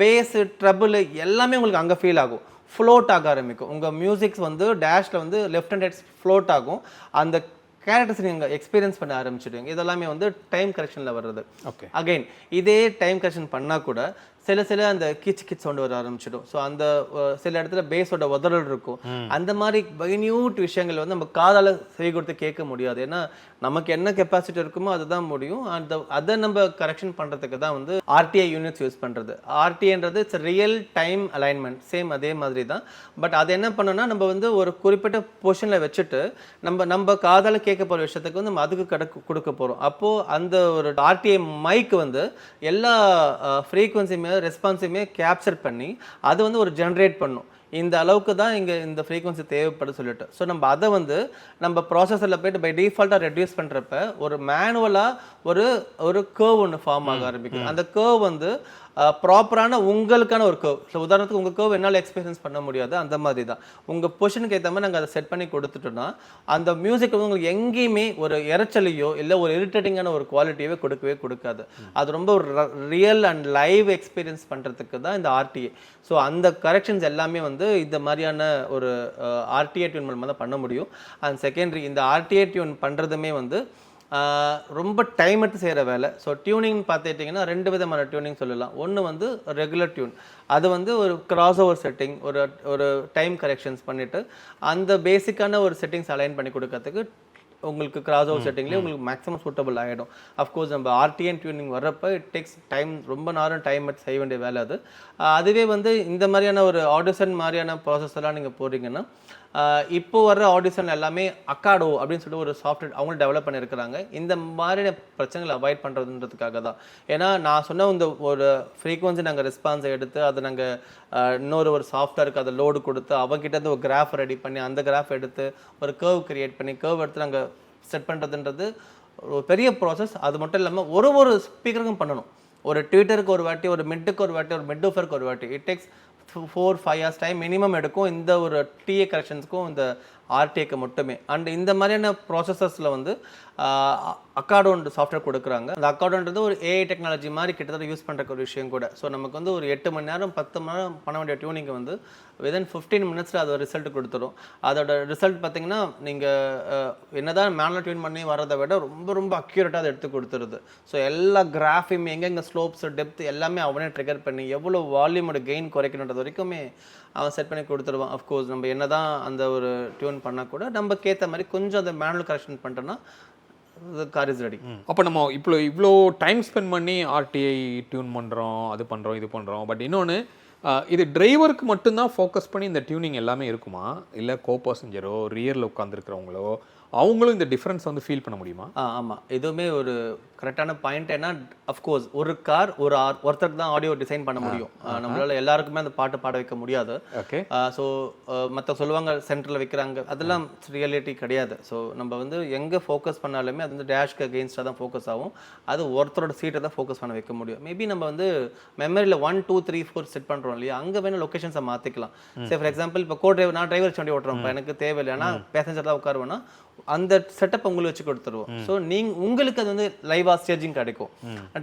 பேஸு ட்ரபிள் எல்லாமே உங்களுக்கு அங்கே ஃபீல் ஆகும். ஃப்ளோட் ஆக ஆரம்பிக்கும். உங்கள் மியூசிக்ஸ் வந்து டேஷில் வந்து லெஃப்ட் அண்ட் ரைட் ஃப்ளோட் ஆகும். அந்த கேரக்டர்ஸ் நீங்கள் எக்ஸ்பீரியன்ஸ் பண்ண ஆரம்பிச்சிடுவீங்க. இதெல்லாமே வந்து டைம் கரெக்ஷனில் வர்றது. ஓகே, அகைன் இதே டைம் கரெக்ஷன் பண்ணால் கூட சில அந்த கிச் சவுண்ட் வர ஆரம்பிச்சிடும். ஸோ அந்த சில இடத்துல பேஸோட உதறல் இருக்கும். அந்த மாதிரி மைன்யூட் விஷயங்கள் வந்து நம்ம காதால் செவி கொடுத்து கேட்க முடியாது. ஏன்னா நமக்கு என்ன கெப்பாசிட்டி இருக்குமோ அதுதான் முடியும். அதை நம்ம கரெக்ஷன் பண்ணுறதுக்கு தான் வந்து ஆர்டிஐ யூனிட்ஸ் யூஸ் பண்ணுறது. ஆர்டிஐன்றது it's real time alignment, same அதே மாதிரி தான். பட் அது என்ன பண்ணோன்னா நம்ம வந்து ஒரு குறிப்பிட்ட பொசிஷனில் வச்சுட்டு நம்ம காதால் கேட்க போகிற விஷயத்துக்கு வந்து நம்ம அதுக்கு கொடுக்க போகிறோம். அப்போது அந்த ஒரு ஆர்டிஐ மைக் வந்து எல்லா ஃப்ரீக்வன்சியுமே ரெஸ்பான்ஸுமே கேப்சர் பண்ணி அது வந்து ஒரு ஜென்ரேட் பண்ணும். இந்த அளவுக்கு தான் இங்கே இந்த ஃப்ரீக்வன்சி தேவைப்படுது சொல்லிட்டு. ஸோ நம்ம அதை வந்து நம்ம ப்ராசஸரில் போய்ட்டு பை டிஃபால்ட்டாக ரெடியூஸ் பண்ணுறப்ப ஒரு மேனுவலாக ஒரு கர்வ் ஒன்று ஃபார்ம் ஆக ஆரம்பிக்கும். அந்த கர்வ் வந்து ப்ராப்பரான உங்களுக்கான ஒரு கர்வ். ஸோ உதாரணத்துக்கு உங்கள் கர்வ் என்னால் எக்ஸ்பீரியன்ஸ் பண்ண முடியாது. அந்த மாதிரி தான் உங்கள் பொசிஷனுக்கு ஏற்ற மாதிரி நாங்கள் அதை செட் பண்ணி கொடுத்துட்டோம்னா அந்த மியூசிக் வந்து உங்களுக்கு எங்கேயுமே ஒரு இறைச்சலையோ இல்லை ஒரு இரிட்டேட்டிங்கான ஒரு குவாலிட்டியவே கொடுக்காது. அது ரொம்ப ஒரு ரியல் அண்ட் லைவ் எக்ஸ்பீரியன்ஸ் பண்ணுறதுக்கு தான் இந்த ஆர்டிஏ. ஸோ அந்த கரெக்ஷன்ஸ் எல்லாமே வந்து இந்த மாதிரியான ஒரு ஆர்டிஏ டியூன் மூலமாக தான் பண்ண முடியும். அண்ட் செகண்டரி இந்த ஆர்டிஏ டியூன் பண்ணுறதுமே வந்து ரொம்ப டைம் எடுத்து செய்கிற வேலை. ஸோ டியூனிங் பார்த்துட்டிங்கன்னா 2 விதமான டியூனிங் சொல்லலாம். ஒன்று வந்து ரெகுலர் டியூன், அது வந்து ஒரு கிராஸ் ஓவர் செட்டிங், ஒரு டைம் கரெக்ஷன்ஸ் பண்ணிவிட்டு அந்த பேசிக்கான ஒரு செட்டிங்ஸ் அலைன் பண்ணி கொடுக்கறதுக்கு உங்களுக்கு கிராஸ் ஓவர் செட்டிங்லேயே உங்களுக்கு மேக்ஸிமம் சூட்டபிள் ஆகிடும். அஃப்கோர்ஸ் நம்ம ஆர்டிஎன் டியூனிங் வர்றப்போ இட் டேக்ஸ் டைம், ரொம்ப நேரம் டைம் எடுத்து செய்ய வேண்டிய வேலை அது. அதுவே வந்து இந்த மாதிரியான ஒரு ஆடிஷன் மாதிரியான ப்ராசஸ் எல்லாம் நீங்கள் போகிறீங்கன்னா இப்போ வர்ற ஆடிஷன் எல்லாமே அக்காடோ அப்படின்னு சொல்லிட்டு ஒரு சாஃப்ட்வேர் அவங்களும் டெவலப் பண்ணியிருக்கிறாங்க. இந்த மாதிரியான பிரச்சனைகளை அவாய்ட் பண்ணுறதுன்றதுக்காக தான். ஏன்னா நான் சொன்ன இந்த ஒரு ஃப்ரீக்வன்சி நாங்கள் ரெஸ்பான்ஸை எடுத்து அதை நாங்கள் இன்னொரு சாஃப்ட்வேருக்கு அதை லோடு கொடுத்து அவங்ககிட்ட ஒரு கிராஃப் ரெடி பண்ணி அந்த கிராஃப் எடுத்து ஒரு கர்வ் கிரியேட் பண்ணி கர்வ் எடுத்து நாங்கள் செட் பண்ணுறதுன்றது ஒரு பெரிய ப்ராசஸ். அது மட்டும் இல்லாமல் ஒரு ஸ்பீக்கருக்கும் பண்ணணும். ஒரு ட்விட்டருக்கு ஒரு வாட்டி, ஒரு மிட்டுக்கு ஒரு வாட்டி, ஒரு மிட்வூஃபருக்கு ஒரு வாட்டி. It takes 4-5 hours time minimum எடுக்கும் இந்த ஒரு டிஏ கரெக்ஷன்ஸ்க்கும் இந்த ஆர்டிஏக்கு மட்டுமே. அண்ட் இந்த மாதிரியான ப்ராசஸஸில் வந்து அக்காடோன்ற சாஃப்ட்வேர் கொடுக்குறாங்க. அந்த அக்காடோன்றது ஒரு ஏஐ டெக்னாலஜி மாதிரி கிட்டத்தட்ட யூஸ் பண்ணுற ஒரு விஷயம் கூட. ஸோ நமக்கு வந்து ஒரு 8 மணி நேரம் 10 மணி நேரம் பண்ண வேண்டிய டியூனிங் வந்து வித்தின் 15 minutes அது ரிசல்ட் கொடுத்துரும். அதோட ரிசல்ட் பார்த்தீங்கன்னா நீங்கள் என்னதான் மேனுவல் டியூன் பண்ணி வரதை விட ரொம்ப அக்யூரேட்டாக அதை எடுத்து கொடுத்துருது. ஸோ எல்லா கிராஃபையுமே எங்கெங்கே ஸ்லோப்ஸ் டெப்த் எல்லாமே அவனே ட்ரிகர் பண்ணி எவ்வளோ வால்யூமோட கெயின் குறைக்கணுன்றது வரைக்குமே அவன் செட் பண்ணி கொடுத்துருவான். அஃப்கோர்ஸ் நம்ம என்ன தான் அந்த ஒரு டியூன் பண்ணால் கூட நமக்கு ஏற்ற மாதிரி கொஞ்சம் அந்த மேனுவல் கரெக்ஷன் பண்ணிட்டோன்னா கார் இஸ் ரெடி. அப்போ நம்ம இவ்வளோ டைம் ஸ்பெண்ட் பண்ணி ஆர்டிஐ டியூன் பண்ணுறோம், அது பண்ணுறோம், இது பண்ணுறோம். பட் இன்னொன்று, இது டிரைவருக்கு மட்டும்தான் ஃபோக்கஸ் பண்ணி இந்த டியூனிங் எல்லாமே இருக்குமா, இல்லை கோ பேசஞ்சரோ ரியரில் உட்காந்துருக்கிறவங்களோ அவங்களும் இந்த டிஃப்ரென்ஸ் வந்து ஃபீல் பண்ண முடியுமா? ஆமாம், எதுவுமே ஒரு கரெக்டான பாயிண்ட். ஏன்னா அஃப்கோர்ஸ் ஒரு கார் ஒருத்தருக்கு தான் ஆடியோ டிசைன் பண்ண முடியும். நம்மளால எல்லாருக்குமே அந்த பாட்டு பாட வைக்க முடியாது. ஓகே. ஸோ மற்ற சொல்லுவாங்க சென்டரில் வைக்கிறாங்க, அதெல்லாம் ரியாலிட்டி கிடையாது. ஸோ நம்ம வந்து எங்கே ஃபோக்கஸ் பண்ணாலுமே அது வந்து டேஷ்க்கு அகெயின்ஸ்டாக தான் ஃபோக்கஸ் ஆகும். அது ஒருத்தரோட சீட்டை தான் ஃபோக்கஸ் பண்ண வைக்க முடியும். மேபி நம்ம வந்து மெமரியில் 1 2 3 4 செட் பண்ணுறோம் இல்லையா, அங்கே வேணும் லொக்கேஷன்ஸை மாற்றிக்கலாம். சரி ஃபார் எக்ஸாம்பிள் இப்போ டிரைவர், நான் டிரைவர் வண்டி ஓட்டுறோம், எனக்கு தேவையில்லை, ஆனால் பேசஞ்சர் தான் உட்காருவேன்னா அந்த செட்டப் உங்களுக்கு வச்சு கொடுத்துருவோம். ஸோ உங்களுக்கு அது வந்து லைவாக ஸ்டேஜிங் கிடைக்கும்.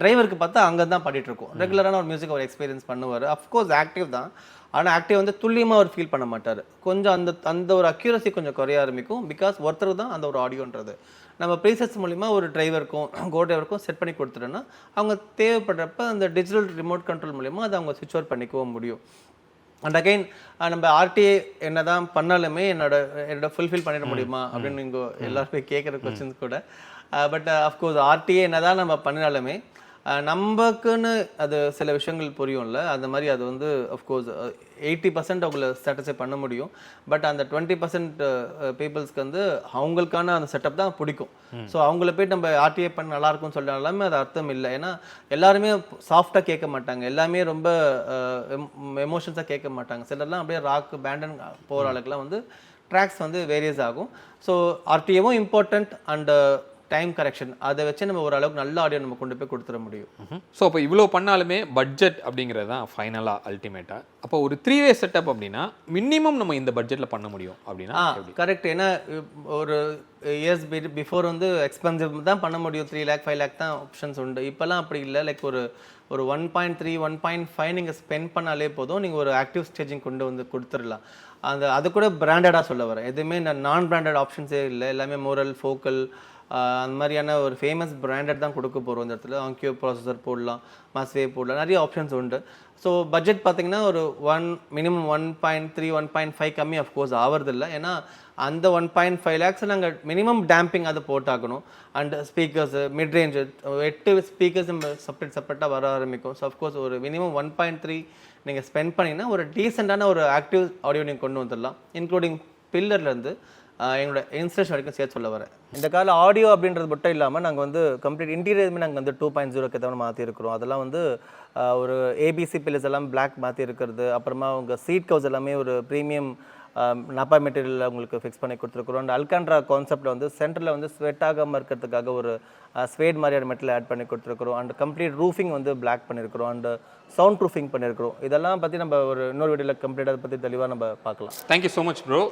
டிரைவருக்கு பார்த்தா அங்கே தான் பாடிட்டு இருக்கும். ரெகுலரான ஒரு மியூசிக் அவர் எக்ஸ்பீரியன்ஸ் பண்ணுவார். அஃப்கோர்ஸ் ஆக்டிவ் தான், ஆனால் ஆக்டிவ் வந்து துல்லியமாக அவர் ஃபீல் பண்ண மாட்டார். கொஞ்சம் அந்த ஒரு அக்யூரசி கொஞ்சம் குறைய ஆரம்பிக்கும். பிகாஸ் ஒருத்தர் தான் அந்த ஒரு ஆடியோன்றது. நம்ம ப்ரீசெட்ஸ் மூலிமா ஒரு டிரைவருக்கும் டிரைவருக்கும் செட் பண்ணி கொடுத்துட்டோன்னா அவங்க தேவைப்படுறப்ப அந்த டிஜிட்டல் ரிமோட் கண்ட்ரோல் மூலிமா அதை அவங்க ஸ்விட்ச் ஓவர் பண்ணிக்கவும் முடியும். அண்ட் அகைன் நம்ம ஆர்டிஏ என்ன தான் பண்ணாலுமே என்னோட ஃபுல்ஃபில் பண்ணிட முடியுமா அப்படின்னு நீங்கள் எல்லாருமே கேட்குற கொஸ்டின்ஸ் கூட. பட் அஃப்கோர்ஸ் ஆர்டிஏ என்ன தான் நம்ம பண்ணினாலுமே நமக்குன்னு அது சில விஷயங்கள் புரியும்ல, அந்த மாதிரி அது வந்து அஃப்கோர்ஸ் 80% அவங்கள சாட்டிஸ்ஃபை பண்ண முடியும். பட் அந்த 20% பீப்புள்ஸ்க்கு வந்து அவங்களுக்கான அந்த செட்டப் தான் பிடிக்கும். ஸோ அவங்கள போய்ட்டு நம்ம ஆர்டிஏ பண்ண நல்லா இருக்கும்னு சொல்லிட்டாலுமே அது அர்த்தம் இல்லை. ஏன்னா எல்லாருமே சாஃப்டாக கேட்க மாட்டாங்க, எல்லாமே ரொம்ப எமோஷன்ஸாக கேட்க மாட்டாங்க. சிலர்லாம் அப்படியே ராக் பேண்டன் போகிற ஆளுக்கெல்லாம் வந்து ட்ராக்ஸ் வந்து வேரியஸ் ஆகும். ஸோ ஆர்டிஏவும் இம்பார்ட்டண்ட் அண்ட் டைம் கரெக்ஷன், அதை வச்சு நம்ம ஓரளவுக்கு நல்ல ஆடியோ நம்ம கொண்டு போய் கொடுத்துட முடியும். ஸோ அப்போ இவ்வளோ பண்ணாலுமே பட்ஜெட் அப்படிங்கிறது தான் ஃபைனலாக அல்டிமேட்டாக. அப்போ ஒரு 3-வே செட்டப் அப்படின்னா மினிமம் நம்ம இந்த பட்ஜெட்டில் பண்ண முடியும் அப்படின்னா கரெக்ட். ஏன்னா ஒரு இயர்ஸ் பிஃபோர் வந்து எக்ஸ்பென்சிவ் தான் பண்ண முடியும், 3 lakh 5 lakh தான் ஆப்ஷன்ஸ் உண்டு. இப்போல்லாம் அப்படி இல்லை. லைக் ஒரு 1.3 1.5 நீங்கள் ஸ்பெண்ட் பண்ணாலே போதும், நீங்கள் ஒரு ஆக்டிவ் ஸ்டேஜிங் கொண்டு வந்து கொடுத்துடலாம். அது கூட பிராண்டடாக சொல்ல வரேன், எதுவுமே நான் பிராண்டட் ஆப்ஷன்ஸே இல்லை. எல்லாமே மோரல், ஃபோக்கல் அந்த மாதிரியான ஒரு ஃபேமஸ் பிராண்டட் தான் கொடுக்க போகிறோம். இந்த இடத்துல ஆங்கியோ ப்ராசஸர் போடலாம், மாஸ்வே போடலாம், நிறைய ஆப்ஷன்ஸ் உண்டு. ஸோ பட்ஜெட் பார்த்தீங்கன்னா ஒரு மினிமம் 1.3 1.5 கம்மி அஃப்கோர்ஸ் ஆவறதில்லை. ஏன்னா அந்த 1.5 lakhs நாங்கள் மினிமம் டேம்பிங் அதை போட்டாக்கணும். And speakers mid range 8 speakers நம்ம செப்பரேட்டாக வர ஆரம்பிக்கும். ஸோ அஃப்கோர்ஸ் ஒரு மினிமம் 1.3 நீங்கள் ஸ்பெண்ட் பண்ணிங்கன்னா ஒரு டீசெண்டான ஒரு ஆக்டிவ் ஆடியோ நீங்கள் கொண்டு வந்துடலாம். இன்க்ளூடிங் பில்லர்லேருந்து எங்களோட இன்ஸ்டலேஷன் வரைக்கும் சேர்த்து சொல்ல வரேன். இந்த கால ஆடியோ அப்படின்றது மட்டும் இல்லாமல் நாங்கள் வந்து கம்ப்ளீட் இன்டீரியருமே நாங்கள் வந்து 2.0 ஏற்ற மாற்றிருக்கிறோம். அதெல்லாம் வந்து ஒரு ஏபிசி பில்லர்ஸ் எல்லாம் பிளாக் மாற்றி இருக்கிறது. அப்புறமா உங்கள் சீட் கவர்ஸ் எல்லாமே ஒரு ப்ரீமியம் நப்பா மெட்டீரியலில் உங்களுக்கு ஃபிக்ஸ் பண்ணி கொடுத்துருக்குறோம். அண்ட் அல்கான்ட்ரா கான்செப்டில் வந்து சென்டரில் வந்து ஸ்வெட் ஆகாமல் இருக்கிறதுக்காக ஒரு ஸ்வேட் மாதிரியான மெட்டீரியல் ஆட் பண்ணி கொடுத்துருக்குறோம். அண்ட் கம்ப்ளீட் ரூஃபிங் வந்து பிளாக் பண்ணியிருக்கிறோம். அண்ட் சவுண்ட் ப்ரூஃபிங் பண்ணியிருக்கிறோம். இதெல்லாம் பற்றி நம்ம ஒரு இன்னொரு வீடியோவில் கம்ப்ளீட்டாக அதை பற்றி தெளிவாக நம்ம பார்க்கலாம். Thank you so much bro.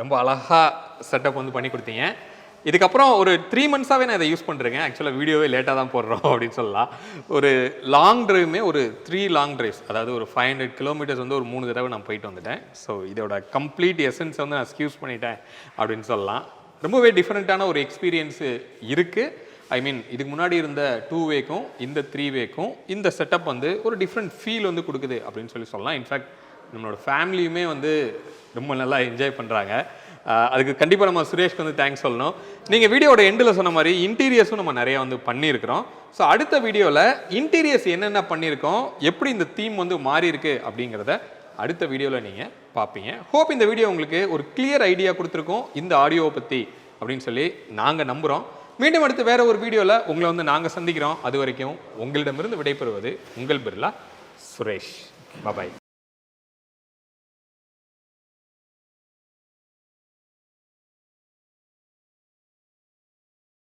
ரொம்ப அழகாக செட்டப் வந்து பண்ணி கொடுத்தீங்க. இதுக்கப்புறம் ஒரு 3 months-ஆவே நான் இதை யூஸ் பண்ணுறேங்க. ஆக்சுவலாக வீடியோவே லேட்டாக தான் போடுறோம் அப்படின்னு சொல்லலாம். ஒரு லாங் ட்ரைவுமே ஒரு 3 லாங் ட்ரைவ்ஸ், அதாவது ஒரு 500 kilometers வந்து ஒரு 3 தடவை நான் போயிட்டு வந்துட்டேன். ஸோ இதோட கம்ப்ளீட் எசன்ஸ் வந்து நான் ஸ்கியூஸ் பண்ணிட்டேன் அப்படின்னு சொல்லலாம். ரொம்பவே டிஃப்ரெண்ட்டான ஒரு எக்ஸ்பீரியன்ஸு இருக்குது. ஐ மீன் இதுக்கு முன்னாடி இருந்த 2-வேக்கும் இந்த 3-வேக்கும் இந்த செட்டப் வந்து ஒரு டிஃப்ரெண்ட் ஃபீல் வந்து கொடுக்குது அப்படின்னு சொல்லலாம். இன்ஃபேக்ட் நம்மளோட ஃபேமிலியுமே வந்து ரொம்ப நல்லா என்ஜாய் பண்ணுறாங்க. அதுக்கு கண்டிப்பாக நம்ம சுரேஷ்க்கு வந்து தேங்க்ஸ் சொல்லணும். நீங்கள் வீடியோட எண்டில் சொன்ன மாதிரி இன்டீரியர்ஸும் நம்ம நிறையா வந்து பண்ணியிருக்கிறோம். ஸோ அடுத்த வீடியோவில் இன்டீரியர்ஸ் என்னென்ன பண்ணியிருக்கோம், எப்படி இந்த தீம் வந்து மாறி இருக்கு அப்படிங்கிறத அடுத்த வீடியோவில் நீங்கள் பார்ப்பீங்க. ஹோப் இந்த வீடியோ உங்களுக்கு ஒரு கிளியர் ஐடியா கொடுத்துருக்கோம் இந்த ஆடியோவை பற்றி அப்படின்னு சொல்லி நாங்கள் நம்புகிறோம். மீண்டும் அடுத்து வேற ஒரு வீடியோவில் உங்களை வந்து நாங்கள் சந்திக்கிறோம். அது வரைக்கும் உங்களிடமிருந்து விடைபெறுவது உங்கள் பிர்லா சுரேஷ். பாய்.